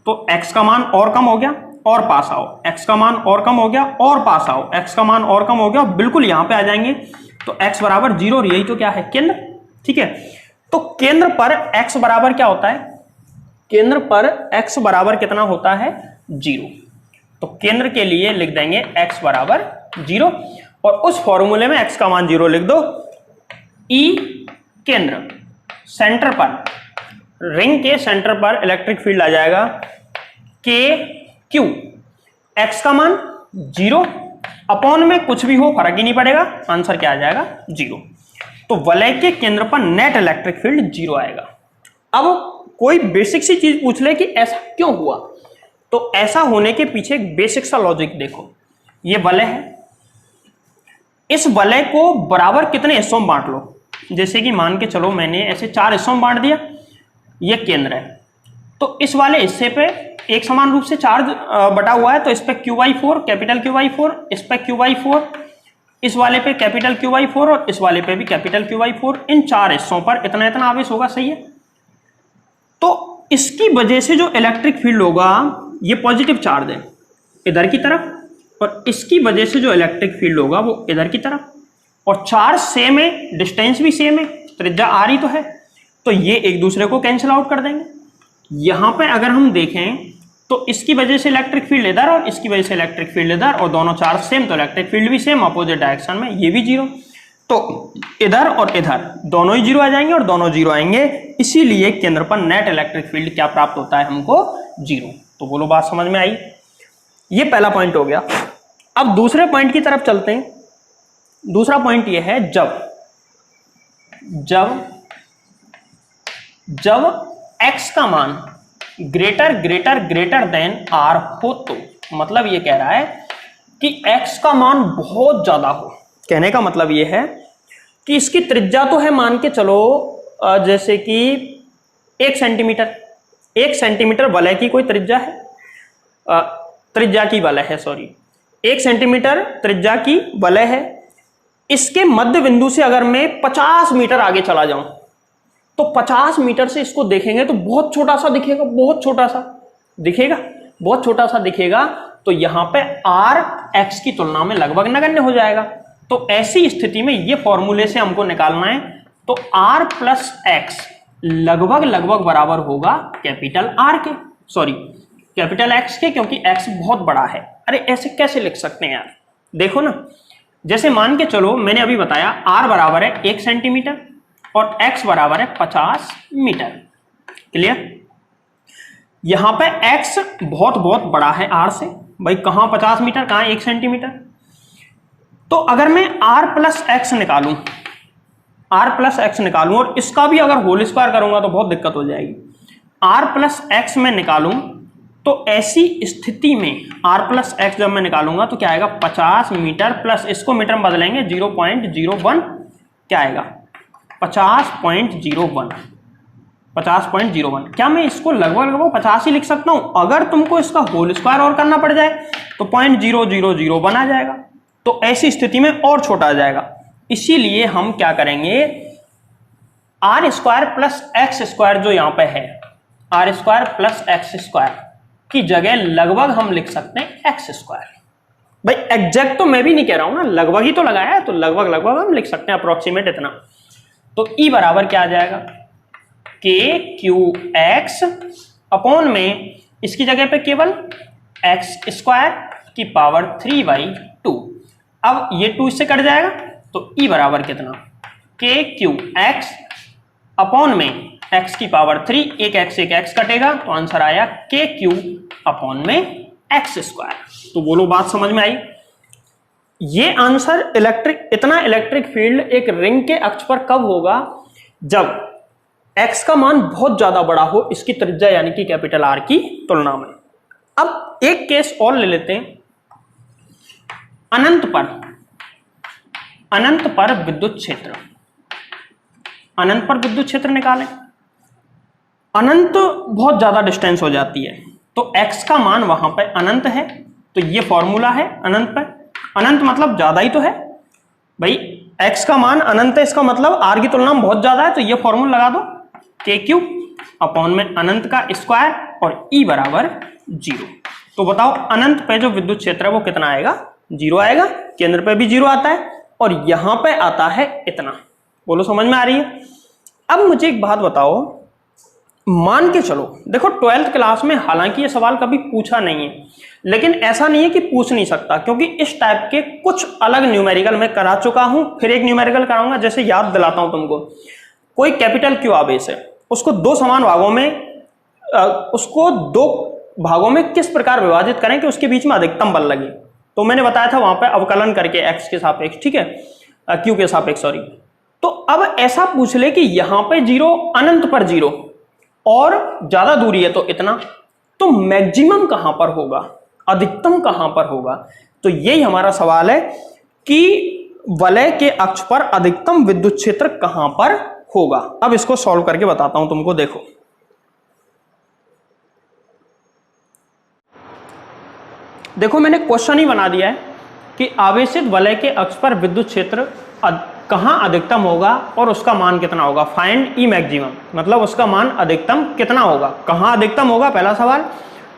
तो x का मान और कम हो गया, और पास आओ, x का मान और कम हो गया, और पास आओ, x का मान और कम हो गया, बिल्कुल यहां पे आ जाएंगे, तो x बराबर 0, और यही तो क्या है, केंद्र। ठीक है। तो केंद्र पर x बराबर क्या होता है, केंद्र पर x बराबर कितना होता है, 0। तो केंद्र के लिए लिख देंगे x बराबर 0, और उस फॉर्मूले में x का मान 0 लिख दो। E केंद्र, सेंटर पर, रिंग के सेंटर पर इलेक्ट्रिक फील्ड आ जाएगा k q, x का मान 0, अपॉन में कुछ भी हो फर्क ही नहीं पड़ेगा, आंसर क्या आ जाएगा, 0। तो वलय के केंद्र पर नेट इलेक्ट्रिक फील्ड 0 आएगा। अब कोई बेसिक सी चीज पूछ ले कि ऐसा क्यों हुआ, तो ऐसा होने के पीछे एक बेसिक सा लॉजिक देखो। ये वलय है, इस वलय को बराबर कितने हिस्सों में बांट लो, जैसे कि मान के चलो मैंने ऐसे 4 हिस्सों में बांट दिया, ये केंद्र है, तो इस वाले हिस्से पे एक समान रूप से चार्ज बटा हुआ है, तो इस पे Q/4, कैपिटल Q/4, इस पे Q/4, इस वाले पे कैपिटल Q/4, और इस वाले पे भी कैपिटल Q/4, इन 4 हिस्सों पर इतना इतना आवेश होगा। सही है। तो इसकी वजह से जो इलेक्ट्रिक फील्ड होगा, ये पॉजिटिव चार्ज है, इधर की तरफ, और इसकी वजह से जो इलेक्ट्रिक फील्ड होगा वो इधर की तरफ, और चार्ज सेम है, डिस्टेंस भी सेम है, त्रिज्या आर ही तो है, तो ये एक दूसरे को कैंसिल आउट कर देंगे। यहां पे अगर हम देखें तो इसकी वजह से इलेक्ट्रिक फील्ड इधर और इसकी वजह से इलेक्ट्रिक फील्ड इधर, और दोनों चार्ज सेम तो इलेक्ट्रिक फील्ड भी सेम अपोजिट डायरेक्शन में, ये भी जीरो, तो इधर और इधर दोनों ही जीरो आ जाएंगे और दोनों जीरो आएंगे, इसीलिए केंद्र पर नेट इलेक्ट्रिक फील्ड क्या प्राप्त होता है हमको, जीरो। तो बोलो बात समझ में आई। ये पहला पॉइंट हो गया। अब दूसरे पॉइंट की तरफ चलते हैं। दूसरा पॉइंट ये है जब x का मान ग्रेटर देन r हो, तो मतलब ये कह रहा है कि x का मान बहुत ज्यादा हो। कहने का मतलब ये है कि इसकी त्रिज्या तो है, मान के चलो जैसे कि 1 सेंटीमीटर, 1 सेंटीमीटर वलय की कोई त्रिज्या है, त्रिज्या की वलय है, सॉरी 1 सेंटीमीटर त्रिज्या की वलय है। इसके मध्य बिंदु से अगर मैं 50 मीटर आगे चला जाऊं तो 50 मीटर से इसको देखेंगे तो बहुत छोटा सा दिखेगा, बहुत छोटा सा दिखेगा, तो यहां पे r x की तुलना में लगभग नगण्य हो जाएगा। तो ऐसी स्थिति में ये फॉर्मूले से हमको निकालना है, तो r प्लस x लगभग बराबर होगा कैपिटल R के, सॉरी कैपिटल X के, क्योंकि x बहुत बड़ा है। अरे ऐसे कैसे लिख सकते हैं यार, देखो ना, जैसे मान के चलो मैंने अभी बताया r बराबर है 1 सेंटीमीटर और x बराबर है 50 मीटर, क्लियर। यहां पे x बहुत बड़ा है r से, भाई कहां 50 मीटर कहां 1 सेंटीमीटर, तो अगर मैं r प्लस एक्स निकालूं और इसका भी अगर होल स्क्वायर करूंगा तो बहुत दिक्कत हो जाएगी। r प्लस एक्स में निकालूं तो ऐसी स्थिति में r प्लस एक्स जब मैं निकालूंगा तो क्या आएगा 50 मीटर प्लस इसको मीटर में बदलेंगे 0.01, क्या आएगा 50.01। क्या मैं इसको लगभग 50 ही लिख सकता हूं? अगर तुमको इसका होल स्क्वायर और करना पड़ जाए तो 0.0001 आ जाएगा, तो ऐसी स्थिति में और छोटा आ जाएगा। इसीलिए हम क्या करेंगे, R square plus X square जो यहां पे है, R square plus X square की जगह लगभग हम लिख सकते हैं एक्स स्क्वायर। भाई एग्जैक्ट तो मैं भी नहीं कह रहा हूं ना, लगभग ही तो लगाया है, तो लगभग हम लिख सकते हैं अप्रोक्सीमेट इतना। तो ई बराबर क्या आ जाएगा, के क्यू एक्स अपॉन में इसकी जगह पे केवल एक्स स्क्वायर की पावर 3/2। अब ये 2 इससे कट जाएगा तो ई बराबर कितना, के क्यू एक्स अपॉन में एक्स की पावर 3, एक एक्स कटेगा तो आंसर आया के क्यू अपॉन में एक्स स्क्वायर। तो बोलो बात समझ में आई। ये आंसर इतना इलेक्ट्रिक फील्ड एक रिंग के अक्ष पर कब होगा, जब x का मान बहुत ज्यादा बड़ा हो इसकी त्रिज्या यानी कि कैपिटल R की तुलना में। अब एक केस और ले लेते हैं, अनंत पर विद्युत क्षेत्र, अनंत पर विद्युत क्षेत्र निकालें। अनंत बहुत ज्यादा डिस्टेंस हो जाती है, तो x का मान वहां पर अनंत है, तो ये फॉर्मूला है अनंत पर। अनंत मतलब ज्यादा ही तो है भाई, x का मान अनंत है, इसका मतलब r की तुलना में बहुत ज्यादा है, तो ये फॉर्मूला लगा दो, के क्यू अपॉन में अनंत का स्क्वायर और ई बराबर 0। तो बताओ अनंत पे जो विद्युत क्षेत्र है वो कितना आएगा, 0 आएगा। केंद्र पे भी 0 आता है और यहां पे आता है इतना। बोलो समझ में आ रही है। अब मुझे एक बात बताओ, मान के चलो, देखो 12th क्लास में हालांकि ये सवाल कभी पूछा नहीं है, लेकिन ऐसा नहीं है कि पूछ नहीं सकता, क्योंकि इस टाइप के कुछ अलग न्यूमेरिकल मैं करा चुका हूं, फिर एक न्यूमेरिकल कराऊंगा। जैसे याद दिलाता हूं तुमको, कोई कैपिटल क्यू आवेश है, उसको दो समान भागों में उसको 2 भागों में किस प्रकार विभाजित करें कि उसके बीच में अधिकतम बल लगे। तो मैंने बताया था वहां पे अवकलन करके x के सापेक्ष, ठीक है, q के सापेक्ष, सॉरी। तो अब ऐसा पूछ ले कि यहां पे 0, अनंत पर 0 और ज्यादा दूरी है तो इतना, तो मैक्सिमम कहां पर होगा, अधिकतम कहां पर होगा। तो यही हमारा सवाल है कि वलय के अक्ष पर अधिकतम विद्युत क्षेत्र कहां पर होगा। अब इसको सॉल्व करके बताता हूं तुमको। देखो मैंने क्वेश्चन ही बना दिया है कि आवेशित वलय के अक्ष पर विद्युत क्षेत्र कहां अधिकतम होगा और उसका मान कितना होगा। फाइंड ई मैक्सिमम, मतलब उसका मान अधिकतम कितना होगा, कहां अधिकतम होगा पहला सवाल,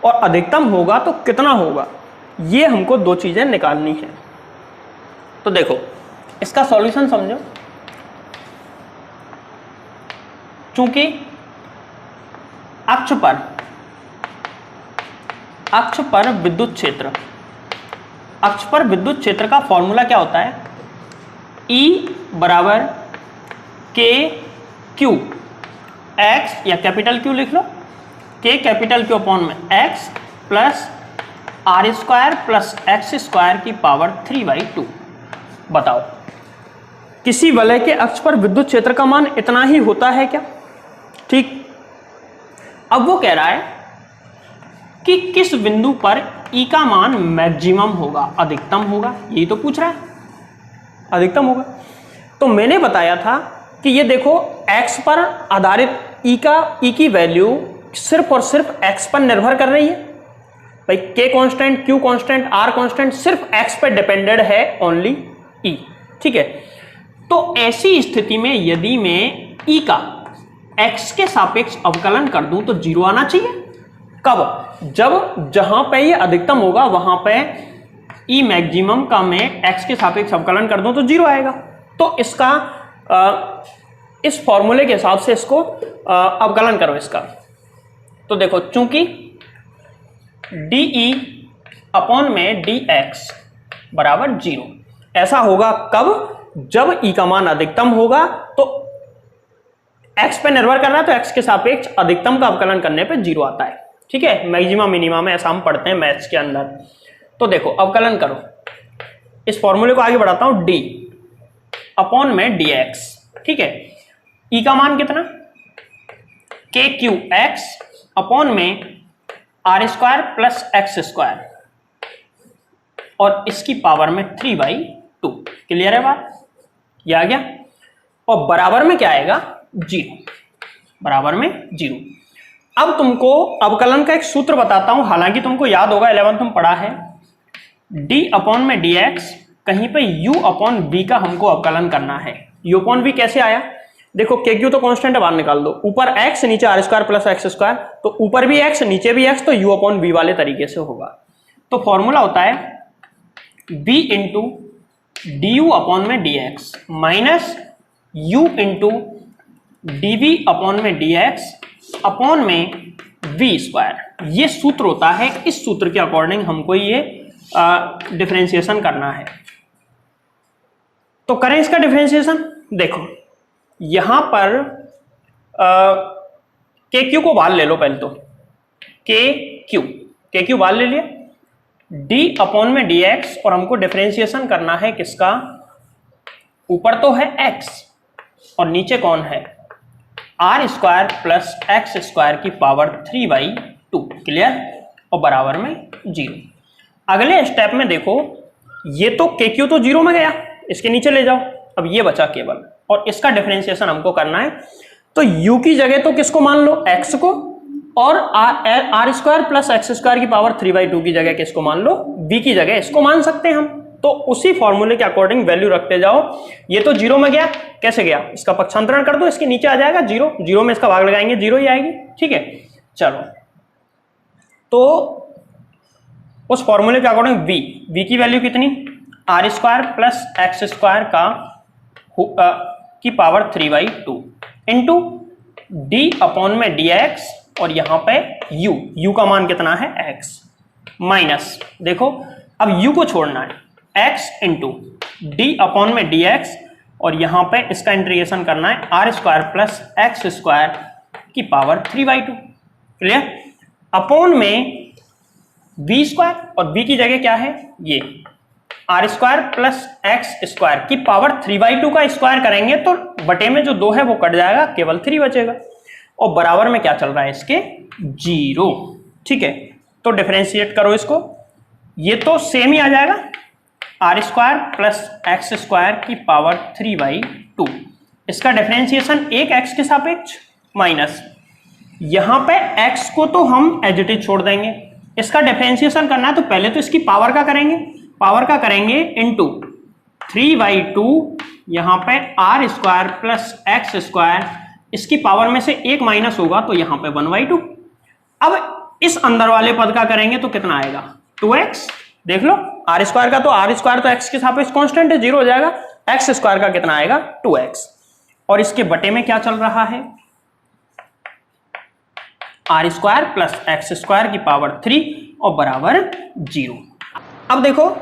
और अधिकतम होगा तो कितना होगा। ये हमको दो चीजें निकालनी है। तो देखो इसका सॉल्यूशन समझो। चूंकि अक्ष पर विद्युत क्षेत्र का फॉर्मूला क्या होता है? E बराबर के क्यू एक्स, या कैपिटल क्यू लिख लो, के कैपिटल क्यू अपॉन में X plus R square plus X square की पावर 3/2। बताओ किसी वलय के अक्ष पर विद्युत क्षेत्र का मान इतना ही होता है क्या? ठीक, अब वो कह रहा है कि किस बिंदु पर E का मान मैक्सिमम होगा, अधिकतम होगा, यही तो पूछ रहा है, अधिकतम होगा। तो मैंने बताया था कि ये देखो x पर आधारित E की वैल्यू सिर्फ और सिर्फ x पर निर्भर कर रही है भाई। k constant, q constant, r constant, सिर्फ x पर डिपेंडेड है ओनली E। ठीक है, तो ऐसी स्थिति में यदि मैं E का x के सापेक्ष अवकलन कर दूं तो 0 आना चाहिए। कब? जब जहां पे ये अधिकतम होगा वहां पे E मैक्सिमम का मैं x के सापेक्ष अवकलन कर दूं तो 0 आएगा। तो इसका इस फॉर्मूले के हिसाब से इसको अवकलन करो इसका। तो देखो चूंकि dE अपॉन में dx बराबर 0, ऐसा होगा कब? जब E का मान अधिकतम होगा तो x पे निर्भर कर रहा है तो x के सापेक्ष अधिकतम का अवकलन करने पे 0 आता है। ठीक है, मैक्सिमा मिनिमा में ऐसा हम पढ़ते हैं मैथ्स के अंदर। तो देखो अवकलन करो, इस फॉर्मूले को आगे बढ़ाता हूं, d अपॉन में dx। ठीक है, E का मान कितना? के क्यू एक्स अपॉन में R square plus X square और इसकी पावर में 3/2। क्लियर है बात? ये आ गया। और बराबर में क्या आएगा? 0, बराबर में 0। अब तुमको अवकलन का एक सूत्र बताता हूं, हालांकि तुमको याद होगा 11th में पढ़ा है। d अपॉन में dx, कहीं पे u अपॉन v का हमको अवकलन करना है। u अपॉन v कैसे आया? देखो के क्यू तो कांस्टेंट है, बाहर निकाल दो, ऊपर x नीचे R square plus X square, तो ऊपर भी x नीचे भी x, तो u अपॉन v वाले तरीके से होगा। तो फॉर्मूला होता है v इंटू du अपॉन में dx minus u into dv upon में dx अपॉन में v स्क्वायर। ये सूत्र होता है, इस सूत्र के अकॉर्डिंग हमको ये डिफरेंशिएशन करना है। तो करें इसका डिफरेंशिएशन। देखो यहां पर के क्यू को बाहर ले लो पहले, तो के क्यू बाहर ले लिया, d अपॉन में dx, और हमको डिफरेंशिएशन करना है किसका? ऊपर तो है x और नीचे कौन है? R square plus X square की पावर 3/2। क्लियर? और बराबर में 0। अगले स्टेप में देखो, ये तो के क्यू तो 0 में गया, इसके नीचे ले जाओ, अब ये बचा केवल, और इसका डिफरेंशिएशन हमको करना है। तो u की जगह तो किसको मान लो? x को, और R square plus X square की पावर 3/2 की जगह किसको मान लो? v की जगह इसको मान सकते हैं हम। तो उसी फॉर्मूले के अकॉर्डिंग वैल्यू रखते जाओ। ये तो 0 में गया, कैसे गया? इसका पक्षांतरण कर दो, इसके नीचे आ जाएगा 0, 0 में इसका भाग लगाएंगे 0 ही आएगी। ठीक है, चलो तो उस फॉर्मूले के अकॉर्डिंग v की वैल्यू कितनी? R square plus X square की पावर 3/2 इंटू d अपॉन में dx, और यहां पे u का मान कितना है? x माइनस, देखो अब u को छोड़ना है, x इंटू डी अपॉन में dx, और यहां पे इसका इंटीग्रेशन करना है R square plus X square की पावर 3/2। क्लियर? अपॉन में v स्क्वायर, और v की जगह क्या है? ये R square plus X square की पावर 3/2 का स्क्वायर करेंगे तो बटे में जो 2 है वो कट जाएगा, केवल 3 बचेगा, और बराबर में क्या चल रहा है इसके? 0। ठीक है, तो डिफरेंशिएट करो इसको, ये तो सेम ही आ जाएगा, R square plus X square की पावर 3/2। इसका डिफरेंशिएशन एक x के सापेक्ष माइनस, यहां पे x को तो हम एज इट इज छोड़ देंगे, इसका डिफरेंशिएशन करना है तो पहले तो इसकी पावर का करेंगे इंटू 3/2, यहां पे R square plus X square, इसकी पावर में से एक माइनस होगा तो यहां पे 1/2। अब इस अंदर वाले पद का करेंगे तो कितना आएगा? 2x देख लो आर स्क्वायर का, तो आर स्क्वायर तो एक्स के सापेक्ष कांस्टेंट है, 0 हो जाएगा। एक्स स्क्वायर का कितना आएगा 2x, और इसके बटे में क्या चल रहा है R square plus X square की पावर 3 और बराबर 0। अब देखो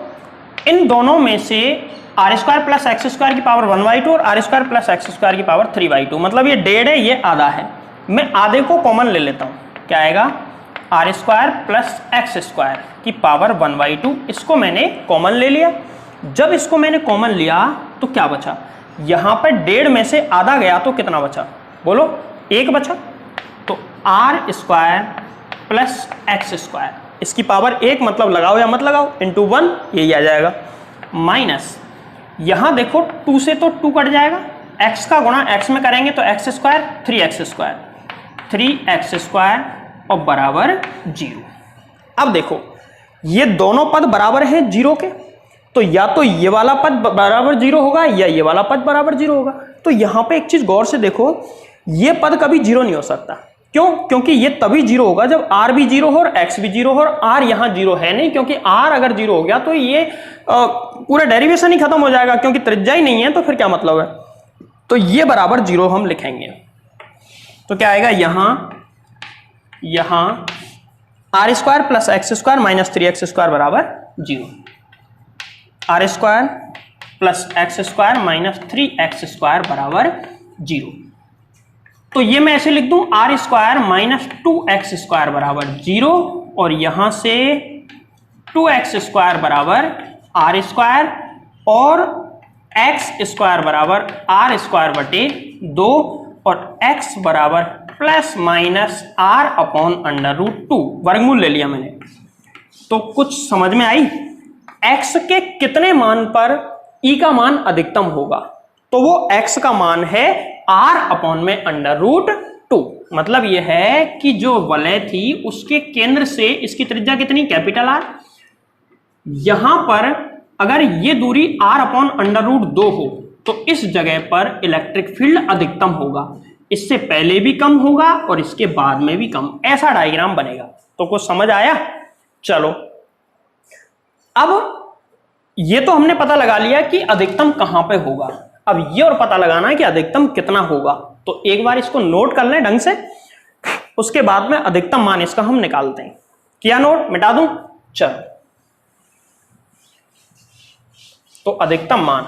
इन दोनों में से R square plus X square की पावर 1/2 और R square plus X square की पावर 3/2, मतलब ये 1.5 है, ये आधा है। मैं आधे को कॉमन ले लेता हूं, क्या आएगा R square plus X square की पावर 1/2, इसको मैंने कॉमन ले लिया। जब इसको मैंने कॉमन लिया तो क्या बचा, यहां पर 1.5 में से आधा गया तो कितना बचा, बोलो 1 बचा। तो R square plus X square, इसकी पावर 1 मतलब लगाओ या मत लगाओ, इंटू 1 यही आ जाएगा, माइनस यहां देखो 2 से तो 2 कट जाएगा, x का गुणा x में करेंगे तो x square 3x square, 3x square और बराबर 0। अब देखो ये दोनों पद बराबर हैं 0 के, तो या तो ये वाला पद बराबर 0 होगा या ये वाला पद बराबर 0 होगा। तो यहां पे एक चीज गौर से देखो, ये पद कभी 0 नहीं हो सकता। क्यों? क्योंकि ये तभी 0 होगा जब r भी 0 हो और x भी 0 हो, और r यहां 0 है नहीं, क्योंकि r अगर 0 हो गया तो ये पूरा डेरिवेशन ही खत्म हो जाएगा, क्योंकि त्रिज्या ही नहीं है, तो फिर क्या मतलब है। तो ये बराबर 0 हम लिखेंगे, तो क्या आएगा यहां R square plus X square minus 3x square बराबर 0, R square plus X square minus 3x square बराबर 0। तो ये मैं ऐसे लिख दूं are square minus 2x square बराबर 0, और यहां से 2x स्क्वायर बराबर आर स्क्वायर और x स्क्वायर बराबर आर स्क्वायर बटे 2, और x बराबर प्लस माइनस r अपॉन √2, वर्गमूल ले लिया मैंने। तो कुछ समझ में आई, x के कितने मान पर e का मान अधिकतम होगा, तो वो x का मान है r अपॉन में √2। मतलब ये है कि जो वलय थी उसके केंद्र से इसकी त्रिज्या कितनी, कैपिटल R। यहां पर अगर ये दूरी r अपॉन √2 हो तो इस जगह पर इलेक्ट्रिक फील्ड अधिकतम होगा, इससे पहले भी कम होगा और इसके बाद में भी कम, ऐसा डायग्राम बनेगा। तो कुछ समझ आया। चलो अब ये तो हमने पता लगा लिया कि अधिकतम कहां पे होगा, अब ये और पता लगाना है कि अधिकतम कितना होगा। तो एक बार इसको नोट कर लें ढंग से, उसके बाद में अधिकतम मान इसका हम निकालते हैं। किया नोट, मिटा दूं, चलो। तो अधिकतम मान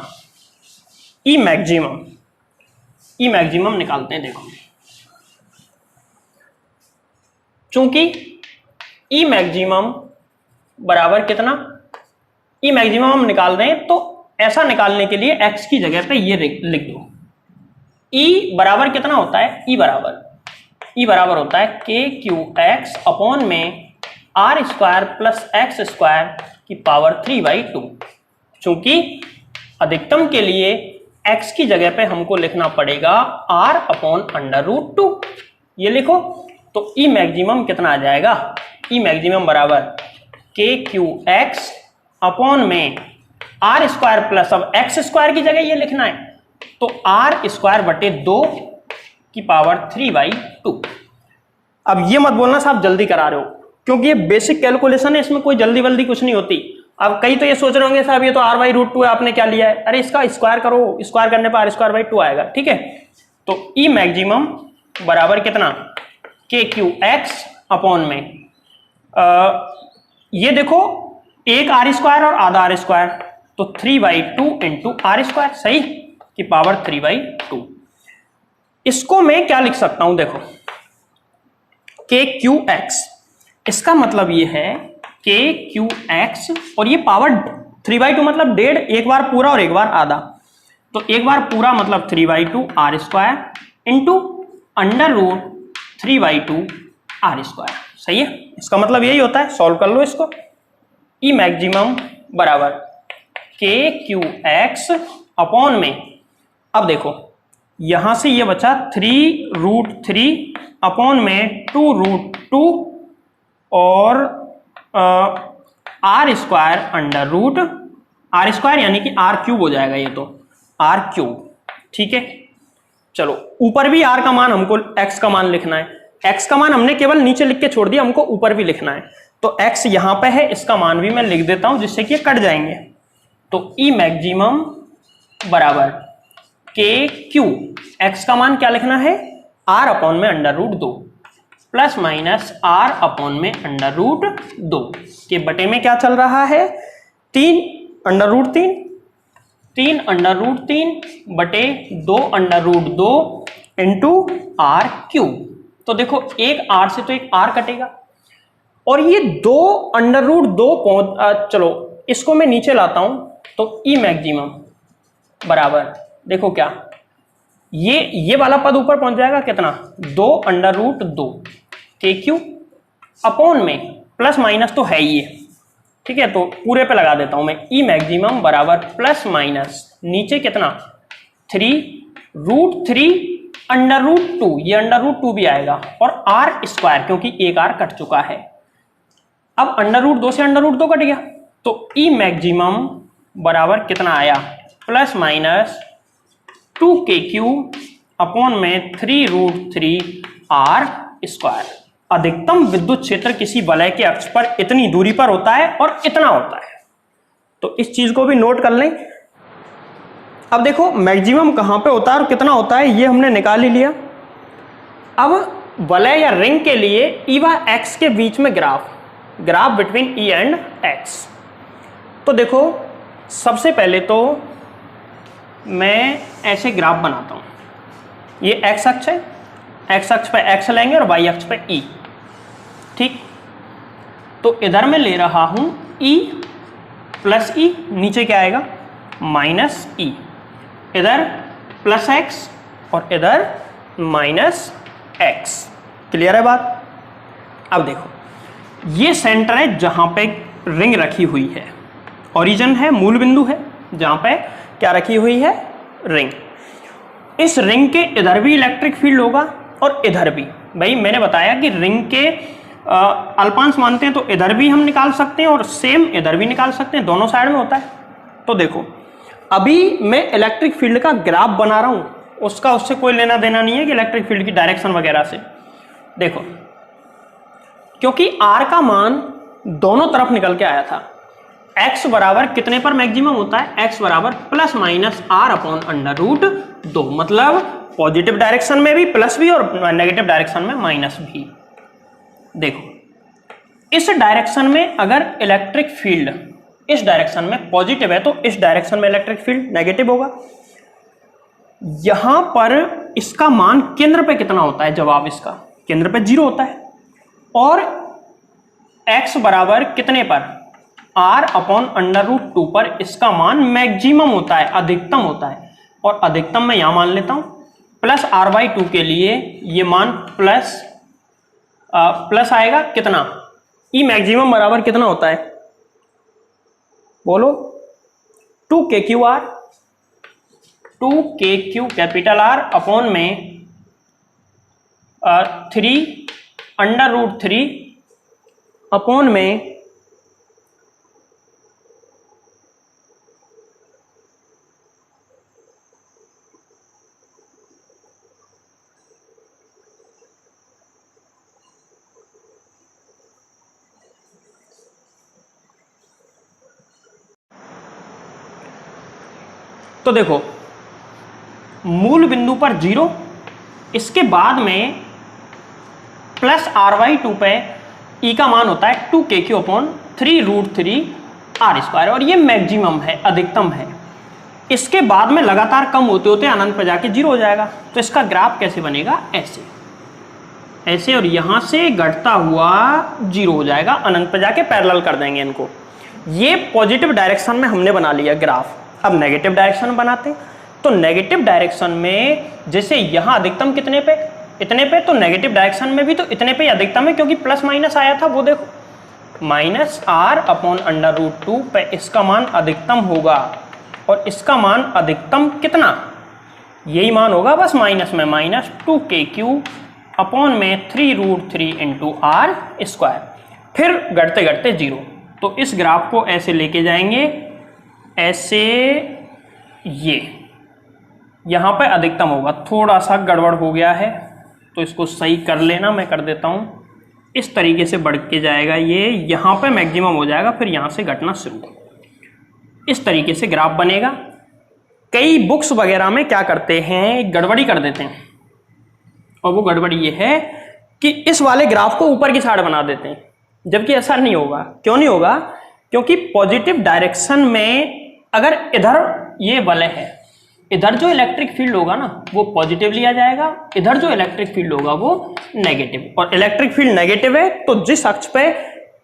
ई मैक्सिमम निकालते हैं। देखो चूंकि ई मैक्सिमम बराबर कितना, ई मैक्सिमम हम निकाल रहे हैं, तो ऐसा निकालने के लिए x की जगह पे ये लिख दो। ई बराबर कितना होता है, ई बराबर होता है KQX अपॉन में R square plus X square की पावर 3/2। चूंकि अधिकतम के लिए x की जगह पे हमको लिखना पड़ेगा r अपॉन √2, ये लिखो। तो ई मैक्सिमम कितना आ जाएगा, ई मैक्सिमम बराबर KQX अपॉन में आर स्क्वायर प्लस, अब एक्स स्क्वायर की जगह ये लिखना है, तो आर स्क्वायर बटे 2 की पावर 3/2। अब ये मत बोलना साहब जल्दी करा रहे हो, क्योंकि ये बेसिक कैलकुलेशन है, इसमें कोई जल्दी वल्दी कुछ नहीं होती। अब कई तो ये सोच रहे होंगे साहब ये तो r/√2 है, आपने क्या लिया है, अरे इसका स्क्वायर करो, स्क्वायर करने पर r²/2 आएगा, ठीक है। तो ई मैक्सिमम बराबर कितना, KQX अपॉन में ये देखो एक r² और आधा r², तो 3/2 इंटू r², सही, की पावर 3/2। इसको मैं क्या लिख सकता हूं, देखो KQX, इसका मतलब ये है KQX, और ये पावर 3/2 मतलब 1.5, एक बार पूरा और एक बार आधा। तो एक बार पूरा मतलब 3/2 r² इंटू √3/2 r², सही है। इसका मतलब यही होता है, सॉल्व कर लो इसको। ई मैक्सिमम बराबर KQX अपॉन में, अब देखो यहां से ये बचा 3√3 अपॉन में 2√2 और r² यानी कि r³ हो जाएगा, ये तो r³, ठीक है। चलो ऊपर भी r का मान, हमको x का मान लिखना है, x का मान हमने केवल नीचे लिख के छोड़ दिया, हमको ऊपर भी लिखना है। तो x यहां पे है, इसका मान भी मैं लिख देता हूं जिससे कि ये कट जाएंगे। तो ई मैक्सिमम बराबर के क्यू, x का मान क्या लिखना है, r अपॉन में under root 2 plus minus r upon में अंडर रूट 2 के बटे में क्या चल रहा है, 3 अंडर रूट 3, 3 अंडर रूट 3 बटे 2 under root 2 into R cube. तो देखो एक r से तो एक r कटेगा और ये 2 अंडर रूट 2 चलो इसको मैं नीचे लाता हूं, तो ई मैक्सिमम बराबर देखो क्या, ये वाला पद ऊपर पहुंच जाएगा कितना, 2 अंडर रूट 2 के क्यू अपॉन में प्लस माइनस तो है ही है, ठीक है, तो पूरे पे लगा देता हूं मैं, ई मैक्सिमम बराबर प्लस माइनस नीचे कितना 3 रूट 3 अंडर रूट 2, ये अंडर रूट 2 भी आएगा और आर स्क्वायर क्योंकि एक आर कट चुका है। अब अंडर रूट 2 से अंडर रूट 2 कट गया, तो ई मैक्सिमम बराबर कितना आया, प्लस माइनस 2 के क्यू अपॉन में 3 रूट 3 आर स्क्वायर। अधिकतम विद्युत क्षेत्र किसी वलय के अक्ष पर इतनी दूरी पर होता है और इतना होता है, तो इस चीज को भी नोट कर लें। अब देखो मैक्सिमम कहां पे होता है और कितना होता है ये हमने निकाल ही लिया। अब वलय या रिंग के लिए ई व एक्स के बीच में graph between E and x. तो देखो सबसे पहले तो मैं ऐसे ग्राफ बनाता हूं, ये एक्स अक्ष है, एक्स अक्ष पे एक्स लेंगे और वाई अक्ष पे ई, ठीक। तो इधर मैं ले रहा हूं ई प्लस ई, नीचे क्या आएगा माइनस ई, इधर प्लस एक्स और इधर माइनस एक्स। क्लियर है बात। अब देखो ये सेंटर है जहां पे रिंग रखी हुई है, ओरिजिन है, मूल बिंदु है जहां पे क्या रखी हुई है, रिंग। इस रिंग के इधर भी इलेक्ट्रिक फील्ड होगा और इधर भी। भाई मैंने बताया कि रिंग के अल्पांश मानते हैं तो इधर भी हम निकाल सकते हैं और सेम इधर भी निकाल सकते हैं, दोनों साइड में होता है। तो देखो अभी मैं इलेक्ट्रिक फील्ड का ग्राफ बना रहा हूं, उससे कोई लेना देना नहीं है कि इलेक्ट्रिक फील्ड की डायरेक्शन वगैरह से। देखो क्योंकि आर का मान दोनों तरफ निकल के आया था, x बराबर कितने पर मैक्सिमम होता है, x बराबर plus minus R upon under root 2, मतलब पॉजिटिव डायरेक्शन में भी प्लस भी और नेगेटिव डायरेक्शन में माइनस भी। देखो इस डायरेक्शन में अगर इलेक्ट्रिक फील्ड इस डायरेक्शन में पॉजिटिव है तो इस डायरेक्शन में इलेक्ट्रिक फील्ड नेगेटिव होगा। यहां पर इसका मान केंद्र पे कितना होता है, जवाब इसका केंद्र पे 0 होता है और x बराबर कितने पर, r अपॉन अंडर रूट 2 पर इसका मान मैक्सिमम होता है, अधिकतम होता है, और अधिकतम मैं यहां मान लेता हूं प्लस r/2 के लिए ये मान प्लस आएगा कितना, ई मैक्सिमम बराबर कितना होता है बोलो, 2kqr, 2kq capital R upon में 3 अंडर रूट 3 अपॉन में तो देखो मूल बिंदु पर 0, इसके बाद में प्लस r/2 पे ई का मान होता है 2kq upon 3 root 3 are square, और ये मैक्सिमम है, अधिकतम है। इसके बाद में लगातार कम होते होते अनंत पर जाके 0 हो जाएगा। तो इसका ग्राफ कैसे बनेगा, ऐसे ऐसे, और यहां से घटता हुआ 0 हो जाएगा, अनंत पर जाके पैरेलल कर देंगे इनको। ये पॉजिटिव डायरेक्शन में हमने बना लिया ग्राफ। अब नेगेटिव डायरेक्शन बनाते हैं, तो नेगेटिव डायरेक्शन में जैसे यहां अधिकतम कितने पे, इतने पे, तो नेगेटिव डायरेक्शन में भी तो इतने पे अधिकतम है, क्योंकि प्लस माइनस आया था, वो देखो minus r upon under root 2 पे इसका मान अधिकतम होगा, और इसका मान अधिकतम कितना, यही मान होगा बस माइनस में, माइनस 2kq अपॉन में 3 रूट 3 इंटू आर स्क्वायर, फिर घटते घटते 0। तो इस ग्राफ को ऐसे लेके जाएंगे, ऐसे, ये यहां पे अधिकतम होगा, थोड़ा सा गड़बड़ हो गया है तो इसको सही कर लेना, मैं कर देता हूं। इस तरीके से बढ़ के जाएगा, ये यहाँ पे मैक्सिमम हो जाएगा, फिर यहाँ से घटना शुरू। इस तरीके से ग्राफ बनेगा। कई बुक्स वगैरह में क्या करते हैं, गड़बड़ी कर देते हैं, और वो गड़बड़ी ये है कि इस वाले ग्राफ को ऊपर की साइड बना देते हैं, जबकि ऐसा नहीं होगा। क्यों नहीं होगा? क्योंकि पॉजिटिव डायरेक्शन में अगर इधर ये वलय है, इधर जो इलेक्ट्रिक फील्ड होगा ना वो पॉजिटिव लिया जाएगा, इधर जो इलेक्ट्रिक फील्ड होगा वो नेगेटिव। और इलेक्ट्रिक फील्ड नेगेटिव है तो जिस अक्ष पे,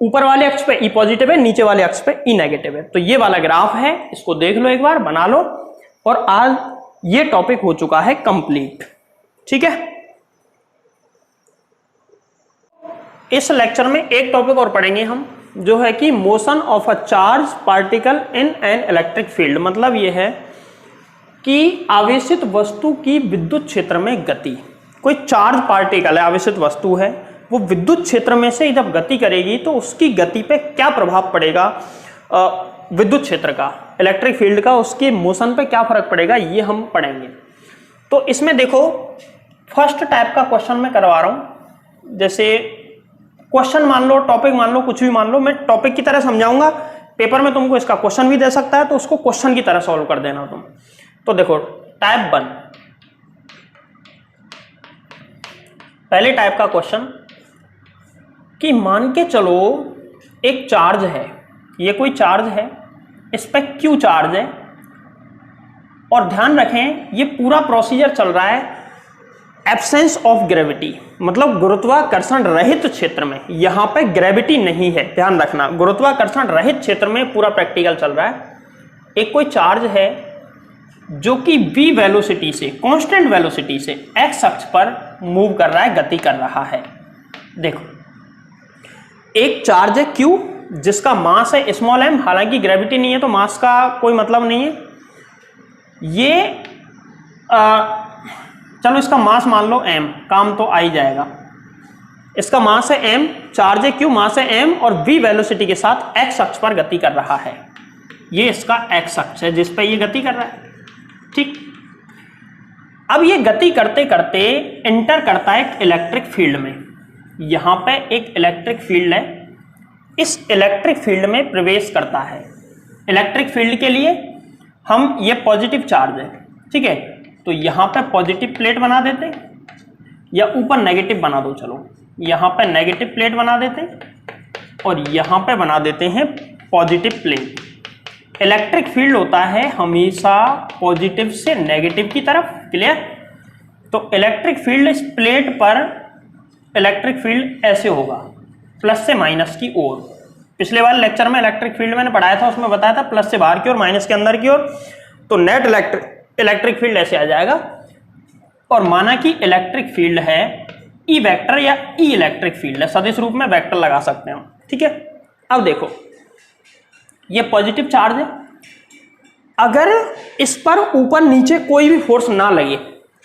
ऊपर वाले अक्ष पे ई पॉजिटिव है, नीचे वाले अक्ष पे ई नेगेटिव है। तो ये वाला ग्राफ है, इसको देख लो एक बार, बना लो। और आज ये टॉपिक हो चुका है कंप्लीट। ठीक है, इस लेक्चर में एक टॉपिक और पढ़ेंगे हम, जो है कि motion of a charge particle in an electric field. मतलब ये है कि आवेशित वस्तु की विद्युत क्षेत्र में गति। कोई चार्ज पार्टिकल है, आवेशित वस्तु है, वो विद्युत क्षेत्र में से जब गति करेगी तो उसकी गति पे क्या प्रभाव पड़ेगा, विद्युत क्षेत्र का, इलेक्ट्रिक फील्ड का, उसके मोशन पे क्या फर्क पड़ेगा, ये हम पढ़ेंगे। तो इसमें देखो, फर्स्ट टाइप का क्वेश्चन मैं करवा रहा हूं। जैसे क्वेश्चन मान लो, टॉपिक मान लो, कुछ भी मान लो, मैं टॉपिक की तरह समझाऊंगा, पेपर में तुमको इसका क्वेश्चन भी दे सकता है, तो उसको क्वेश्चन की तरह सॉल्व कर देना तुम। तो देखो, टाइप 1, पहले टाइप का क्वेश्चन कि मान के चलो एक चार्ज है, ये कोई चार्ज है, इस पे क्यू चार्ज है, और ध्यान रखें ये पूरा प्रोसीजर चल रहा है एब्सेंस ऑफ ग्रेविटी, मतलब गुरुत्वाकर्षण रहित क्षेत्र में। यहां पे ग्रेविटी नहीं है, ध्यान रखना, गुरुत्वाकर्षण रहित क्षेत्र में पूरा प्रैक्टिकल चल रहा है। एक कोई चार्ज है जो कि v वेलोसिटी से, कांस्टेंट वेलोसिटी से x अक्ष पर मूव कर रहा है, गति कर रहा है। देखो, एक चार्ज है q जिसका मास है स्मॉल m, हालांकि ग्रेविटी नहीं है तो मास का कोई मतलब नहीं है। ये चलो इसका मास मान लो m, काम तो आ ही जाएगा। इसका मास है m, चार्ज है q, मास है m, और v वेलोसिटी के साथ x अक्ष पर गति कर रहा है। ये इसका x अक्ष है जिस पर ये गति कर रहा है। ठीक, अब ये गति करते करते एंटर करता है एक इलेक्ट्रिक फील्ड में। यहां पे एक इलेक्ट्रिक फील्ड है, इस इलेक्ट्रिक फील्ड में प्रवेश करता है। इलेक्ट्रिक फील्ड के लिए हम, ये पॉजिटिव चार्ज है, ठीक है, तो यहां पे पॉजिटिव प्लेट बना देते, या ऊपर नेगेटिव बना दो, चलो यहां पे नेगेटिव प्लेट बना देते और यहां पे बना देते हैं पॉजिटिव प्लेट। इलेक्ट्रिक फील्ड होता है हमेशा पॉजिटिव से नेगेटिव की तरफ, क्लियर। तो इलेक्ट्रिक फील्ड इस प्लेट पर, इलेक्ट्रिक फील्ड ऐसे होगा, प्लस से माइनस की ओर। पिछले वाले लेक्चर में इलेक्ट्रिक फील्ड मैंने पढ़ाया था, उसमें बताया था प्लस से बाहर की ओर, माइनस के अंदर की ओर। तो नेट इलेक्ट्रिक फील्ड ऐसे आ जाएगा। और माना कि इलेक्ट्रिक फील्ड है ई वेक्टर या ई इलेक्ट्रिक फील्ड है, सदिश रूप में वेक्टर लगा सकते हैं, ठीक है। अब देखो, ये पॉजिटिव चार्ज है, अगर इस पर ऊपर नीचे कोई भी फोर्स ना लगे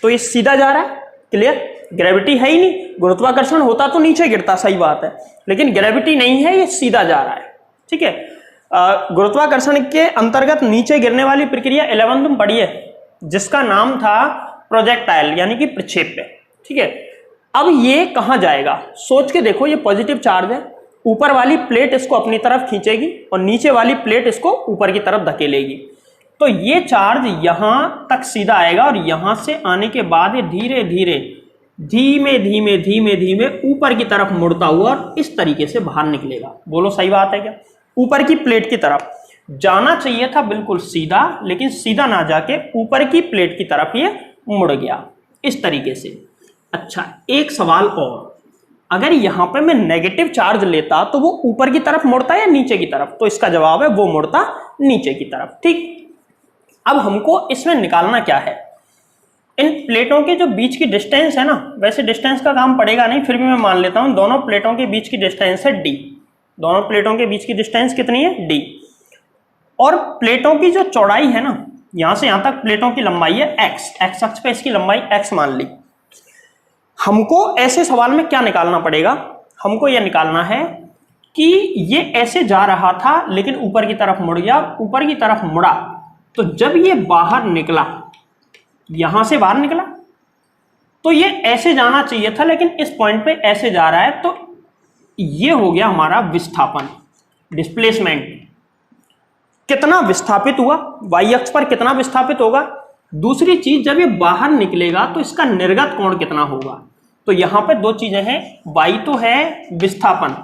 तो ये सीधा जा रहा है, क्लियर। ग्रेविटी है ही नहीं, गुरुत्वाकर्षण होता तो नीचे गिरता, सही बात है, लेकिन ग्रेविटी नहीं है, ये सीधा जा रहा है, ठीक है। गुरुत्वाकर्षण के अंतर्गत नीचे गिरने वाली प्रक्रिया 11 तुम पढ़िए, जिसका नाम था प्रोजेक्टाइल, यानी कि प्रक्षेप्य, ठीक है। अब ये कहां जाएगा, सोच के देखो, ये पॉजिटिव चार्ज है, ऊपर वाली प्लेट इसको अपनी तरफ खींचेगी और नीचे वाली प्लेट इसको ऊपर की तरफ धकेलेगी। तो ये चार्ज यहां तक सीधा आएगा और यहां से आने के बाद ये धीरे धीरे धीमे धीमे धीमे धीमे ऊपर की तरफ मुड़ता हुआ और इस तरीके से बाहर निकलेगा। बोलो सही बात है क्या? ऊपर की प्लेट की तरफ जाना चाहिए था बिल्कुल सीधा, लेकिन सीधा ना जाके ऊपर की प्लेट की तरफ ये मुड़ गया इस तरीके से। अच्छा, एक सवाल और, अगर यहां पे मैं नेगेटिव चार्ज लेता तो वो ऊपर की तरफ मुड़ता या नीचे की तरफ? तो इसका जवाब है वो मुड़ता नीचे की तरफ, ठीक। अब हमको इसमें निकालना क्या है, इन प्लेटों के जो बीच की डिस्टेंस है ना, वैसे डिस्टेंस का काम पड़ेगा नहीं, फिर भी मैं मान लेता हूं दोनों प्लेटों के बीच की डिस्टेंस है d। दोनों प्लेटों के बीच की डिस्टेंस कितनी है? d। और प्लेटों की जो चौड़ाई है ना, यहां से यहां तक प्लेटों की लंबाई है x, x अक्ष पे इसकी लंबाई x मान ली। हमको ऐसे सवाल में क्या निकालना पड़ेगा, हमको यह निकालना है कि ये ऐसे जा रहा था लेकिन ऊपर की तरफ मुड़ गया, ऊपर की तरफ मुड़ा, तो जब ये बाहर निकला, यहां से बाहर निकला, तो ये ऐसे जाना चाहिए था, लेकिन इस पॉइंट पे ऐसे जा रहा है, तो ये हो गया हमारा विस्थापन, डिस्प्लेसमेंट। कितना विस्थापित हुआ, वाई अक्ष पर कितना विस्थापित होगा। दूसरी चीज, जब ये बाहर निकलेगा तो इसका निर्गत कोण कितना होगा। तो यहां पे दो चीजें हैं, वाई तो है विस्थापन,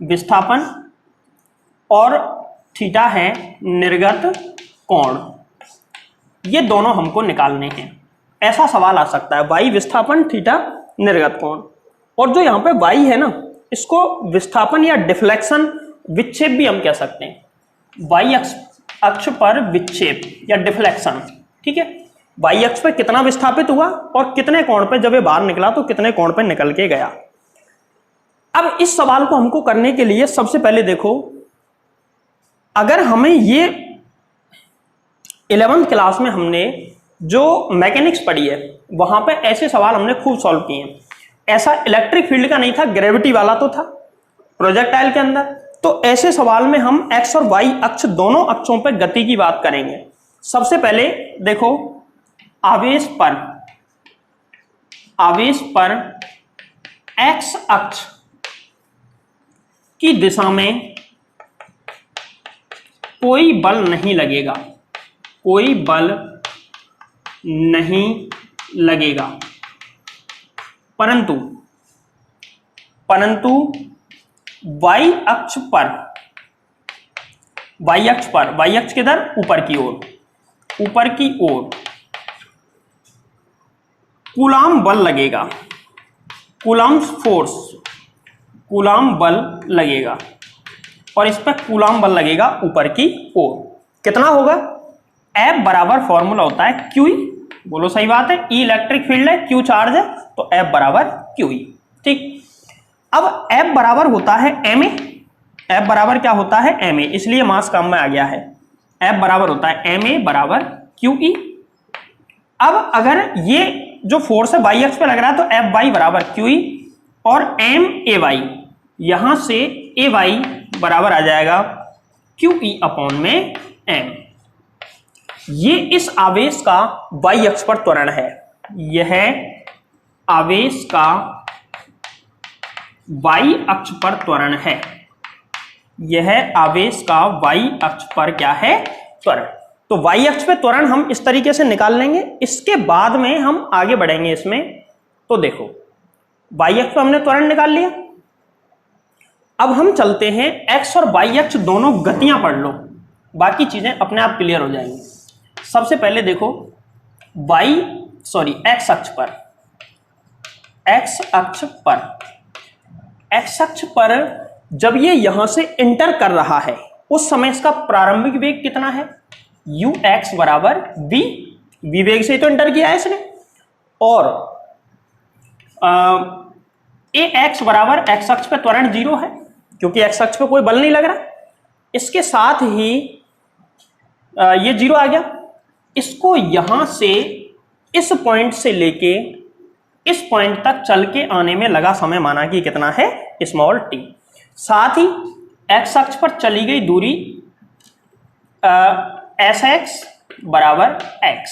विस्थापन, और थीटा है निर्गत कोण। ये दोनों हमको निकालने हैं। ऐसा सवाल आ सकता है, वाई विस्थापन, थीटा निर्गत कोण। और जो यहाँ पे वाई है ना, इसको विस्थापन या डिफ्लेक्शन, विक्षेप भी हम कह सकते हैं। वाई अक्ष पर विक्षेप या डिफ्लेक्शन, ठीक है। वाई अक्ष पर कितना विस्थापित हुआ और कितने कोण पे, जब ये बाहर निकला तो कितने कोण पे निकल के गया। अब इस सवाल को हमको करने के लिए सबसे पहले देखो, अगर हमें ये 11th क्लास में हमने जो मैकेनिक्स पढ़ी है वहां पे ऐसे सवाल हमने खूब सॉल्व किए हैं। ऐसा इलेक्ट्रिक फील्ड का नहीं था, ग्रेविटी वाला तो था प्रोजेक्टाइल के अंदर। तो ऐसे सवाल में हम एक्स और वाई अक्ष दोनों अक्षों पे गति की बात करेंगे। सबसे पहले देखो, आवेश पर एक्स अक्ष की दिशा में कोई बल नहीं लगेगा, कोई बल नहीं लगेगा, परंतु वाई अक्ष किधर, ऊपर की ओर कूलाम बल लगेगा, कूलाम फोर्स, कूलाम बल लगेगा, और इस पर कूलाम बल लगेगा ऊपर की ओर। कितना होगा, F बराबर फॉर्मूला होता है QE, बोलो सही बात है, E इलेक्ट्रिक फील्ड है, Q चार्ज है, तो F बराबर QE। ठीक, अब F बराबर होता है ma, F बराबर क्या होता है ma, इसलिए मास काम में आ गया है। F बराबर होता है ma बराबर QE। अब अगर ये जो फोर्स है वाई अक्ष पे लग रहा है तो F y बराबर QE, और m a y, यहां से a y बराबर आ जाएगा QE अपॉन में m। ये इस आवेश का y अक्ष पर त्वरण है, यह आवेश का y अक्ष पर त्वरण है, यह आवेश का y अक्ष पर क्या है, त्वरण। तो y अक्ष पे त्वरण हम इस तरीके से निकाल लेंगे, इसके बाद में हम आगे बढ़ेंगे इसमें। तो देखो, y अक्ष पे हमने त्वरण निकाल लिया। अब हम चलते हैं x और y अक्ष दोनों गतियां पढ़ लो, बाकी चीजें अपने आप क्लियर हो जाएंगी। सबसे पहले देखो, x अक्ष पर जब ये यहां से इंटर कर रहा है उस समय इसका प्रारंभिक वेग कितना है, ux बराबर v, वेग से तो इंटर किया है इसने, और ax बराबर x अक्ष पे त्वरण 0 है क्योंकि x अक्ष पे कोई बल नहीं लग रहा। इसके साथ ही ये 0 आ गया। इसको यहां से इस पॉइंट से लेके इस पॉइंट तक चल के आने में लगा समय माना कि कितना है, स्मॉल t। साथ ही x अक्ष पर चली गई दूरी sx बराबर x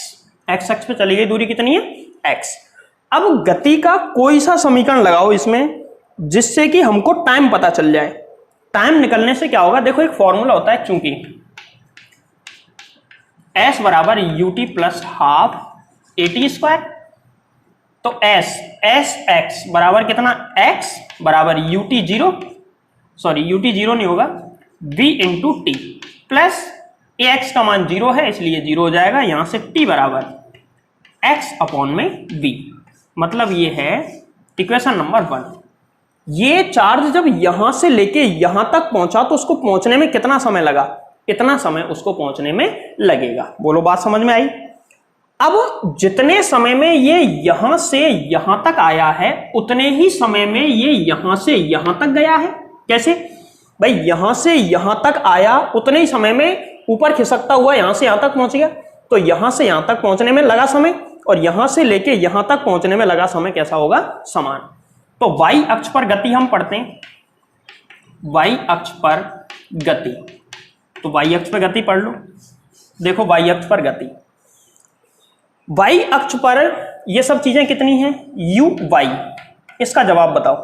अक्ष पर चली गई दूरी कितनी है, x। अब गति का कोई सा समीकरण लगाओ इसमें जिससे कि हमको टाइम पता चल जाए। टाइम निकलने से क्या होगा, देखो एक फॉर्मूला होता है, चूंकि s बराबर ut plus half at square, तो sx बराबर कितना, x बराबर ut 0 नहीं होगा, v into T, plus ax का मान 0 है इसलिए 0 हो जाएगा, यहां से t बराबर x अपॉन में v। मतलब ये है इक्वेशन नंबर 1। ये चार्ज जब यहां से लेके यहां तक पहुंचा तो उसको पहुंचने में कितना समय लगा, इतना समय उसको पहुंचने में लगेगा। बोलो बात समझ में आई। अब जितने समय में ये यहां से यहां तक आया है उतने ही समय में ये यहां से यहां तक गया है। कैसे भाई, यहां से यहां तक आया उतने ही समय में ऊपर खिसकता हुआ यहां से यहां तक पहुंच गया, तो यहां से यहां तक पहुंचने में लगा समय और यहां से लेके यहां तक पहुंचने में लगा समय कैसा होगा, समान। तो y अक्ष पर गति हम पढ़ते हैं, y अक्ष पर गति, तो y अक्ष पर गति पढ़ लो। देखो y अक्ष पर गति, y अक्ष पर ये सब चीजें कितनी हैं, u y, इसका जवाब बताओ।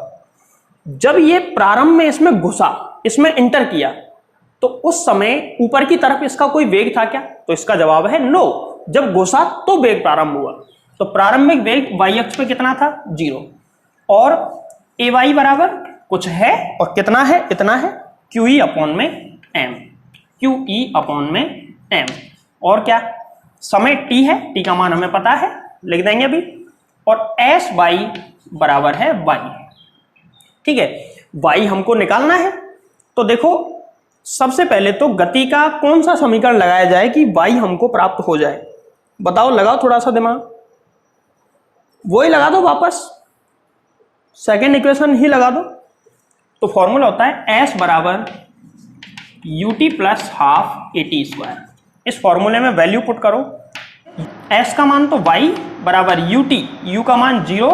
जब ये प्रारंभ में इसमें घुसा, इसमें इंटर किया, तो उस समय ऊपर की तरफ इसका कोई वेग था क्या? तो इसका जवाब है नो। जब घुसा तो वेग प्रारंभ हुआ, तो प्रारंभिक वेग y अक्ष पे कितना था? 0। और ay बराबर कुछ है और कितना है? इतना है, QE अपॉन में m, QE अपॉन में m। और क्या? समय t है, t का मान हमें पता है, लिख देंगे अभी। और SY बराबर है y। ठीक है, y हमको निकालना है। तो देखो, सबसे पहले तो गति का कौन सा समीकरण लगाया जाए कि y हमको प्राप्त हो जाए? बताओ, लगाओ थोड़ा सा दिमाग। वो ही लगा दो वापस, सेकेंड इक्वेशन ही लगा दो। तो फॉर्मूला होता है s बराबर ut plus half AT square. इस फॉर्मूले में वैल्यू पुट करो। s का मान तो y बराबर ut, u का मान 0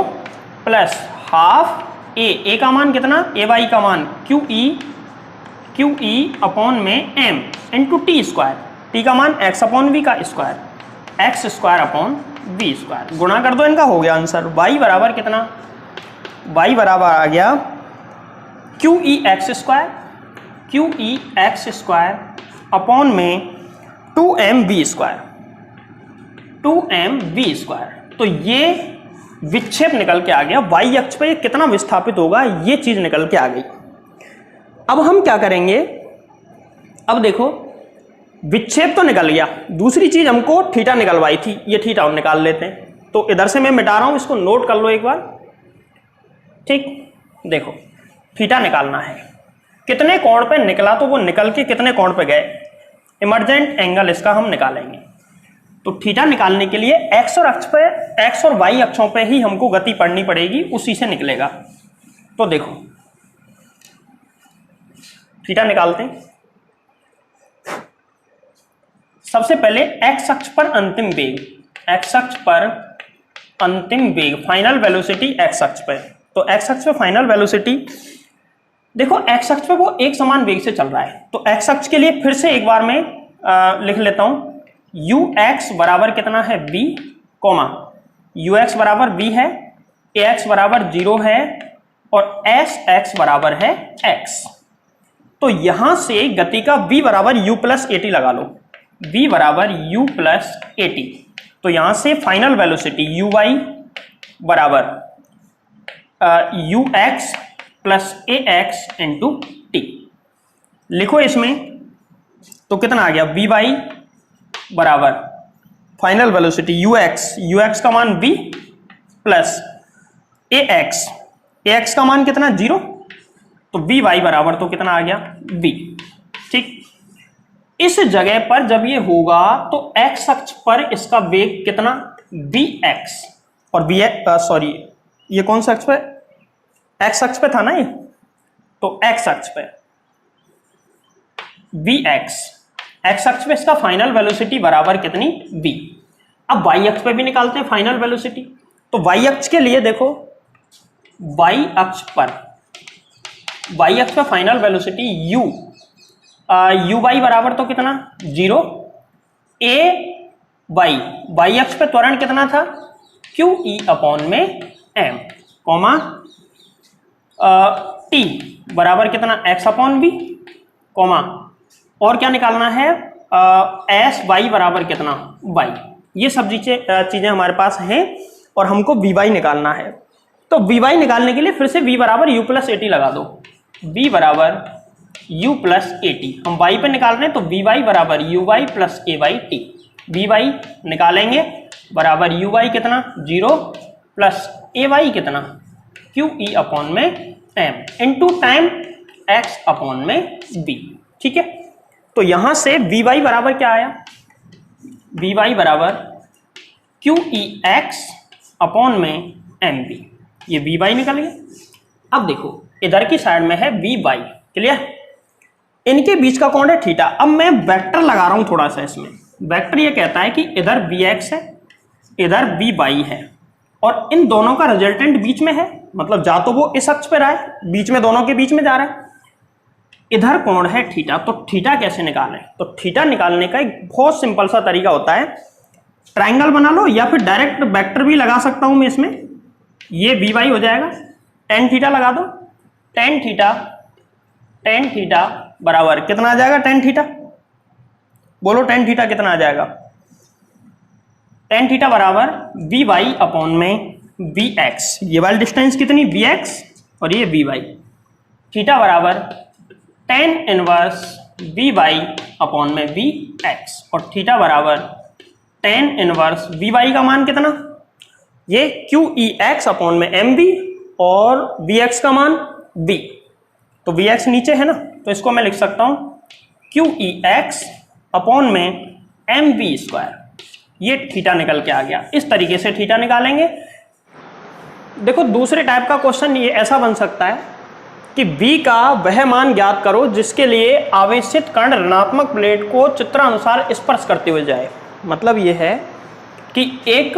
प्लस हाफ a का मान कितना? ay का मान QE अपॉन में m into T square, t का मान x अपॉन v का square, x square upon v square. गुणा कर दो, इनका हो गया आंसर। y बराबर कितना? y बराबर आ गया QEx स्क्वायर अपॉन में 2mv स्क्वायर। तो ये विक्षेप निकल के आ गया। y अक्ष पे कितना विस्थापित होगा, ये चीज निकल के आ गई। अब हम क्या करेंगे? अब देखो, विक्षेप तो निकल गया, दूसरी चीज हमको थीटा निकलवाई थी, ये थीटा हम निकाल लेते हैं। तो इधर से मैं मिटा रहा हूं, इसको नोट कर लो एक बार। ठीक, देखो थीटा निकालना है। कितने कोण पे निकला, तो वो निकल के कितने कोण पे गए, इमर्जेंट एंगल इसका हम निकालेंगे। तो थीटा निकालने के लिए x और अक्ष पे, x और y अक्षों पे ही हमको गति पढ़नी पड़ेगी, उसी से निकलेगा। तो देखो थीटा निकालते हैं। सबसे पहले x अक्ष पर अंतिम वेग, x अक्ष पर अंतिम वेग, फाइनल वेलोसिटी x अक्ष पे। तो x अक्ष पे फाइनल वेलोसिटी, देखो x अक्ष पे वो एक समान वेग से चल रहा है। तो x अक्ष के लिए फिर से एक बार मैं लिख लेता हूं। ux बराबर कितना है? v, ux बराबर v है, ax बराबर 0 है और sx बराबर है x। तो यहां से गति का v बराबर u प्लस AT लगा लो, v बराबर u प्लस AT। तो यहां से फाइनल वेलोसिटी uy बराबर ux plus ax into T लिखो इसमें। तो कितना आ गया? vy बराबर फाइनल वेलोसिटी ux का मान v प्लस ax का मान कितना? 0। तो vy बराबर तो कितना आ गया? v। ठीक, इस जगह पर जब ये होगा तो x अक्ष पर इसका वेग कितना? vx। और सॉरी, ये कौन सा अक्ष पे? x अक्ष पे था ना ये, तो x अक्ष पे vx, x अक्ष पे इसका फाइनल वेलोसिटी बराबर कितनी? v। अब y अक्ष पे भी निकालते हैं फाइनल वेलोसिटी। तो y अक्ष के लिए देखो, y अक्ष पे फाइनल वेलोसिटी uy बराबर तो कितना? 0। y अक्ष पे त्वरण कितना था? QE अपॉन में m, t बराबर कितना? x अपॉन v, और क्या निकालना है? sy बराबर कितना? y। ये सब चीजें हमारे पास हैं और हमको vy निकालना है। तो vy निकालने के लिए फिर से v बराबर u प्लस AT लगा दो, v बराबर u प्लस AT। हम y पे निकाल रहे हैं, तो vy बराबर uy प्लस AYT। vy निकालेंगे बराबर uy कितना? 0 प्लस ay कितना? QE अपॉन में m into time x upon में v। ठीक है, तो यहां से vy बराबर क्या आया? vy बराबर QEx अपॉन में mv। ये vy निकल गया। अब देखो इधर की साइड में है vy, क्लियर? इनके बीच का कोण है थीटा। अब मैं वेक्टर लगा रहा हूं थोड़ा सा इसमें। वेक्टर ये कहता है कि इधर vx है, इधर vy है, और इन दोनों का रिजल्टेंट बीच में है, मतलब जा तो वो इस अक्ष पे रहा है, बीच में, दोनों के बीच में जा रहा है। इधर कोण है थीटा। तो थीटा कैसे निकालें? तो थीटा निकालने का एक बहुत सिंपल सा तरीका होता है, ट्रायंगल बना लो या फिर डायरेक्ट वेक्टर भी लगा सकता हूं मैं इसमें। ये vy हो जाएगा, tan थीटा लगा दो, टेन थीटा बराबर कितना आ जाएगा, टेन थीटा बोलो, टेन थीटा कितना आ जाएगा, टेन थीटा बराबर वी वाई अपॉन में वी एक्स, ये वाली डिस्टेंस कितनी वी एक्स और ये वी वाई, थीटा बराबर tan inverse V Y upon में वी एक्स और थीटा बराबर टेन इनवर्स वी वाई का मान कितना, ये क्यू ई एक्स अपॉन में एम वी और वी एक्स का मान वी, तो वी एक्स नीचे है ना, तो इसको मैं लिख सकता हूं क्यू ई एक्स अपॉन में एम वी स्क्वायर, ये थीटा निकल के आ गया। इस तरीके से थीटा निकालेंगे। देखो दूसरे टाइप का क्वेश्चन ये ऐसा बन सकता है कि v का वह मान ज्ञात करो जिसके लिए आवेशित कण ऋणात्मक प्लेट को चित्रानुसार स्पर्श करते हुए जाए। मतलब ये है कि एक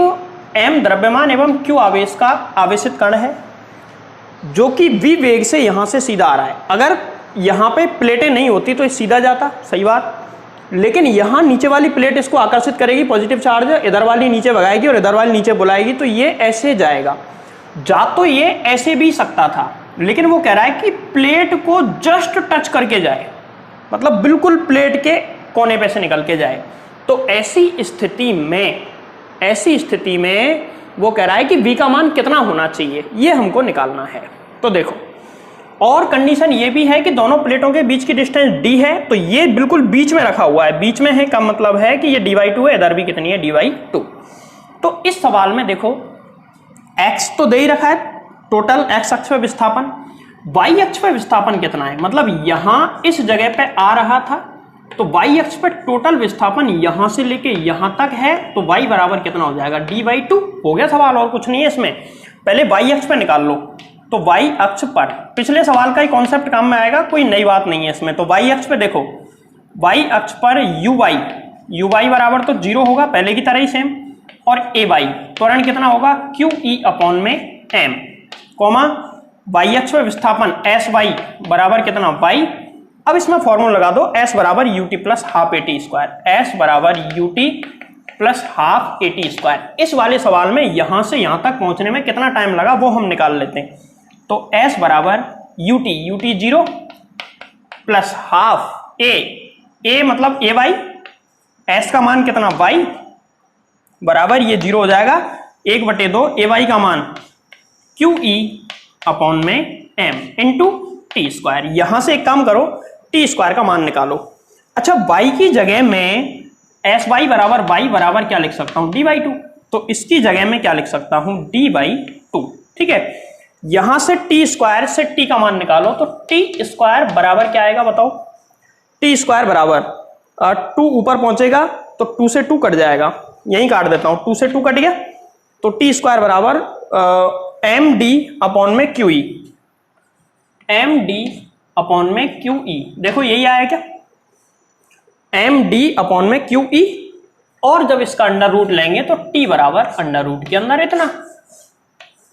m द्रव्यमान एवं q आवेश का आवेशित कण है जो कि v वेग से यहां से सीधा आ रहा है। अगर यहां पे प्लेटें नहीं होती तो ये सीधा जाता, सही बात, लेकिन यहां नीचे वाली प्लेट इसको आकर्षित करेगी, पॉजिटिव चार्ज, इधर वाली नीचे भगाएगी और इधर वाली नीचे बुलाएगी, तो ये ऐसे जाएगा। जा तो ये ऐसे भी सकता था, लेकिन वो कह रहा है कि प्लेट को जस्ट टच करके जाए, मतलब बिल्कुल प्लेट के कोने पे से निकल के जाए। तो ऐसी स्थिति में वो कह रहा है कि v का मान कितना होना चाहिए, ये हमको निकालना है। तो देखो, और कंडीशन ये भी है कि दोनों प्लेटों के बीच की डिस्टेंस d है, तो ये बिल्कुल बीच में रखा हुआ है, बीच में है का मतलब है कि ये d/2 है, इधर भी कितनी है d/2। तो इस सवाल में देखो x तो दे ही रखा है, टोटल x अक्ष पे विस्थापन, y अक्ष पे विस्थापन कितना है, मतलब यहां इस जगह पे आ रहा था, तो y अक्ष पे टोटल विस्थापन यहां से लेके यहां तक है, तो y बराबर कितना हो जाएगा d/2। हो गया सवाल, और कुछ नहीं है इसमें। पहले y अक्ष पे निकाल लो, तो y अक्ष पर पिछले सवाल का ही कॉन्सेप्ट काम में आएगा, कोई नई बात नहीं है इसमें। तो y अक्ष पे देखो, y अक्ष पर uy बराबर तो 0 होगा पहले की तरह ही सेम, और ay त्वरण कितना होगा QE अपॉन में m, कॉमा y अक्ष पर विस्थापन sy बराबर कितना y। अब इसमें फॉर्मूला लगा दो, s बराबर ut plus half at square, s बराबर ut plus half at square. इस वाले सवाल में यहां से यहां तक पहुंचने में कितना टाइम लगा वो हम निकाल लेते हैं। तो s बराबर ut 0 प्लस हाफ a मतलब ay, s का मान कितना y बराबर ये 0 हो जाएगा 1/2 ay का मान QE अपॉन में m इंटू टी स्क्वायर। यहां से एक काम करो, टी स्क्वायर का मान निकालो। अच्छा, y की जगह में sy बराबर क्या लिख सकता हूं d/2, तो इसकी जगह में क्या लिख सकता हूं d/2। ठीक है, यहां से टी स्क्वायर से t का मान निकालो, तो टी स्क्वायर बराबर क्या आएगा बताओ, टी स्क्वायर बराबर 2 ऊपर पहुंचेगा तो 2 से 2 कट जाएगा, यहीं काट देता हूं, 2 से 2 कट गया, तो टी स्क्वायर बराबर md अपॉन में QE, md अपॉन में QE। देखो यही आया क्या, md अपॉन में QE, और जब इसका अंडर रूट लेंगे तो t बराबर अंडर रूट के अंदर इतना,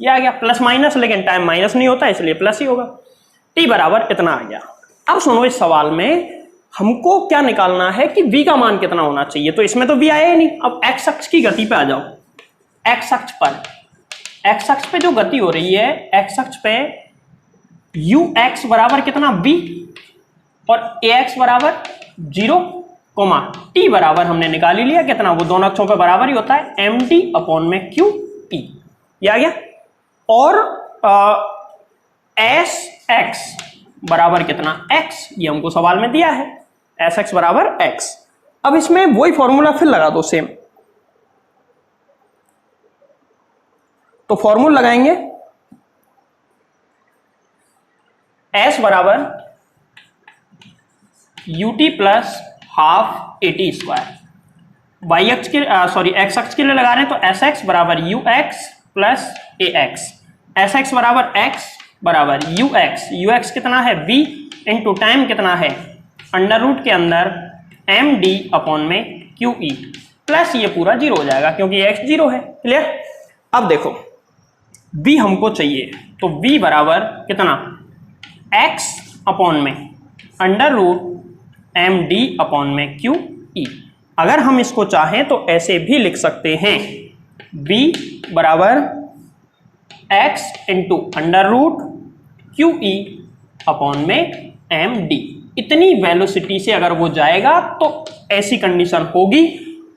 ये आ गया प्लस माइनस, लेकिन टाइम माइनस नहीं होता इसलिए प्लस ही होगा, t बराबर इतना आ गया। अब सुनो, इस सवाल में हमको क्या निकालना है कि v का मान कितना होना चाहिए, तो इसमें तो v आया ही नहीं। अब x अक्ष की गति पे आ जाओ, x अक्ष पे जो गति हो रही है, x अक्ष पे ux बराबर कितना v और ax बराबर 0, t बराबर हमने निकाल ही लिया कितना, वो दोनों अक्षों पे बराबर ही होता है md अपॉन में QE, ये आ गया। और sx बराबर कितना x, ये हमको सवाल में दिया है, sx बराबर x। अब इसमें वही फॉर्मूला फिर लगा दो सेम, तो फॉर्मूला लगाएंगे s बराबर ut plus half at square, y अक्ष के x अक्ष के लिए लगा रहे हैं, तो sx बराबर ux प्लस ax, sx बराबर x बराबर ux कितना है v इंटू टाइम कितना है अंडर रूट के अंदर md अपॉन में QE, प्लस ये पूरा 0 हो जाएगा क्योंकि x 0 है। क्लियर। अब देखो v हमको चाहिए, तो v बराबर कितना x अपॉन में अंडर रूट md अपॉन में QE। अगर हम इसको चाहें तो ऐसे भी लिख सकते हैं, v बराबर x into under root QE upon में एम डी। इतनी वेलोसिटी से अगर वो जाएगा तो ऐसी कंडीशन होगी,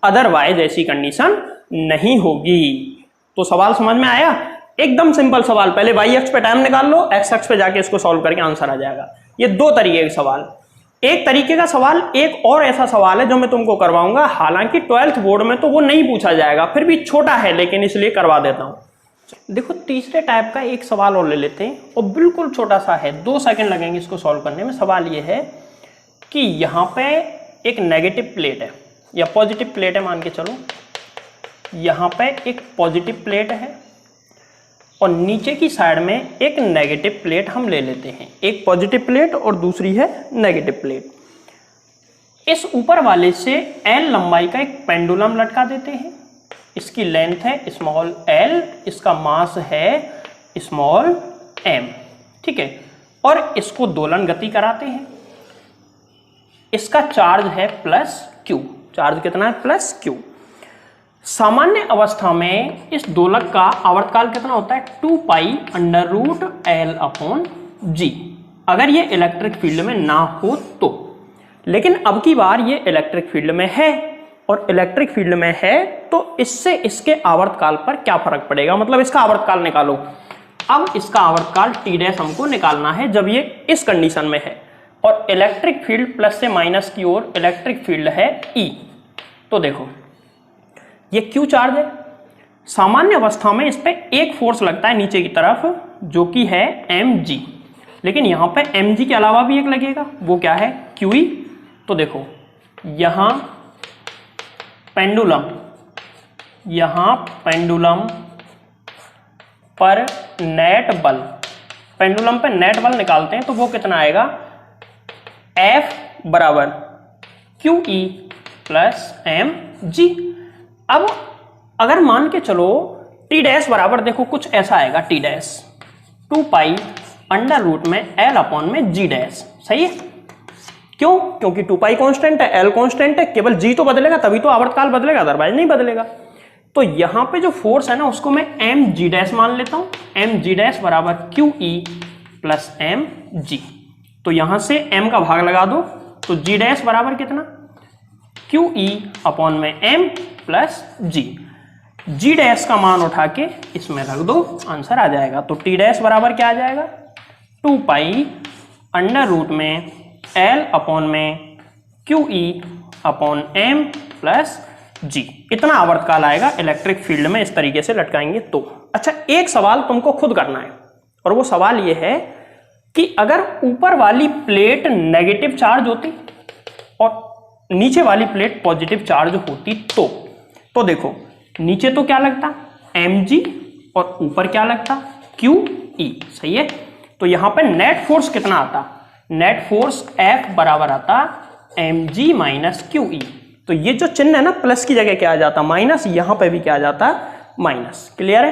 अदरवाइज ऐसी कंडीशन नहीं होगी। तो सवाल समझ में आया? एकदम सिंपल सवाल। पहले वाई एक्स पे टाइम निकाल लो, एक्स एक्स पे जाके इसको सॉल्व करके आंसर आ जाएगा। ये दो तरीके के सवाल। एक तरीके का सवाल, एक और ऐसा सवाल है जो मैं तुमको करवाऊंगा, हालांकि 12th बोर्ड में तो वो नहीं पूछा जाएगा, फिर भी छोटा है लेकिन इसलिए करवा देता हूं। देखो तीसरे टाइप का एक सवाल और ले लेते हैं, और बिल्कुल छोटा सा है, 2 सेकंड लगेंगे इसको सॉल्व करने में। सवाल ये है कि यहाँ पे एक नेगेटिव प्लेट है या पॉजिटिव प्लेट है, मान के चलो यहाँ पे एक पॉजिटिव प्लेट है और नीचे की साइड में एक नेगेटिव प्लेट हम ले लेते हैं। एक पॉजिटिव प्लेट और दूसरी है नेगेटिव प्लेट। इस ऊपर वाले से एल लंबाई का एक पेंडुलम लटका देते हैं। इसकी लेंथ है स्मॉल एल, इसका मास है स्मॉल एम, ठीक है। और इसको दोलन गति कराते हैं। इसका चार्ज है प्लस क्यू। चार्ज कितना है? Plus Q. सामान्य अवस्था में इस दोलक का आवर्तकाल कितना होता है? 2 pi under root L upon G, अगर ये इलेक्ट्रिक फील्ड में ना हो तो। लेकिन अब की बार ये इलेक्ट्रिक फील्ड में है, और इलेक्ट्रिक फील्ड में है तो इससे इसके आवर्तकाल पर क्या फर्क पड़ेगा? मतलब इसका आवर्तकाल निकालो। अब इसका आवर्तकाल टी डैश हमको निकालना है जब ये इस कंडीशन में है, और इलेक्ट्रिक फील्ड प्लस से माइनस की ओर इलेक्ट्रिक फील्ड है ई। तो देखो ये क्यू चार्ज है। सामान्य अवस्था में इस पे एक फोर्स लगता है नीचे की तरफ जो कि है एम जी, लेकिन यहाँ पे एम जी के अलावा भी एक लगेगा, वो क्या है? Q E. तो देखो यहाँ पेंडुलम पर नेट बल, पेंडुलम पर नेट बल निकालते हैं तो वो कितना आएगा? F बराबर Q E plus M G. अब अगर मान के चलो टी डैश बराबर, देखो कुछ ऐसा आएगा, T dash 2 pi under root में एल अपॉन में जी डैश। सही है? क्यों? क्योंकि 2 पाई कॉन्स्टेंट है, एल कॉन्स्टेंट है, केवल जी तो बदलेगा तभी तो आवर्तकाल बदलेगा, अदरवाइज नहीं बदलेगा। तो यहां पे जो फोर्स है ना उसको मैं एम जी डैश मान लेता हूं। एम जी डैश बराबर Q E plus M G. तो यहां से एम का भाग लगा दो, तो जी डैश बराबर कितना? क्यू ई अपॉन में एम प्लस जी। जी डैश का मान उठा के इसमें रख दो, आंसर आ जाएगा। तो टी डैश बराबर क्या आ जाएगा? 2 पाई अंडर रूट में एल अपॉन में Q E upon M plus G. इतना आवर्तकाल आएगा इलेक्ट्रिक फील्ड में इस तरीके से लटकाएंगे तो। अच्छा, एक सवाल तुमको खुद करना है, और वो सवाल ये है कि अगर ऊपर वाली प्लेट नेगेटिव चार्ज होती और नीचे वाली प्लेट पॉजिटिव चार्ज होती तो देखो नीचे तो क्या लगता? mg, और ऊपर क्या लगता? qe। सही है? तो यहां पे नेट फोर्स कितना आता? नेट फोर्स F बराबर आता mg माइनस qe। तो ये जो चिन्ह है ना, प्लस की जगह क्या आ जाता? माइनस। यहां पे भी क्या आ जाता? माइनस। क्लियर है?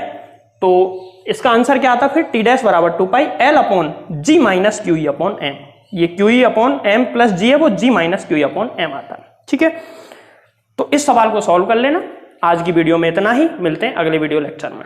तो इसका आंसर क्या आता फिर? टी डैश बराबर 2 pi L upon G minus Q E upon M. ये Q E upon M plus G है, वो G minus Q E upon M आता है। ठीक है, तो इस सवाल को सॉल्व कर लेना। आज की वीडियो में इतना ही, मिलते हैं अगले वीडियो लेक्चर में।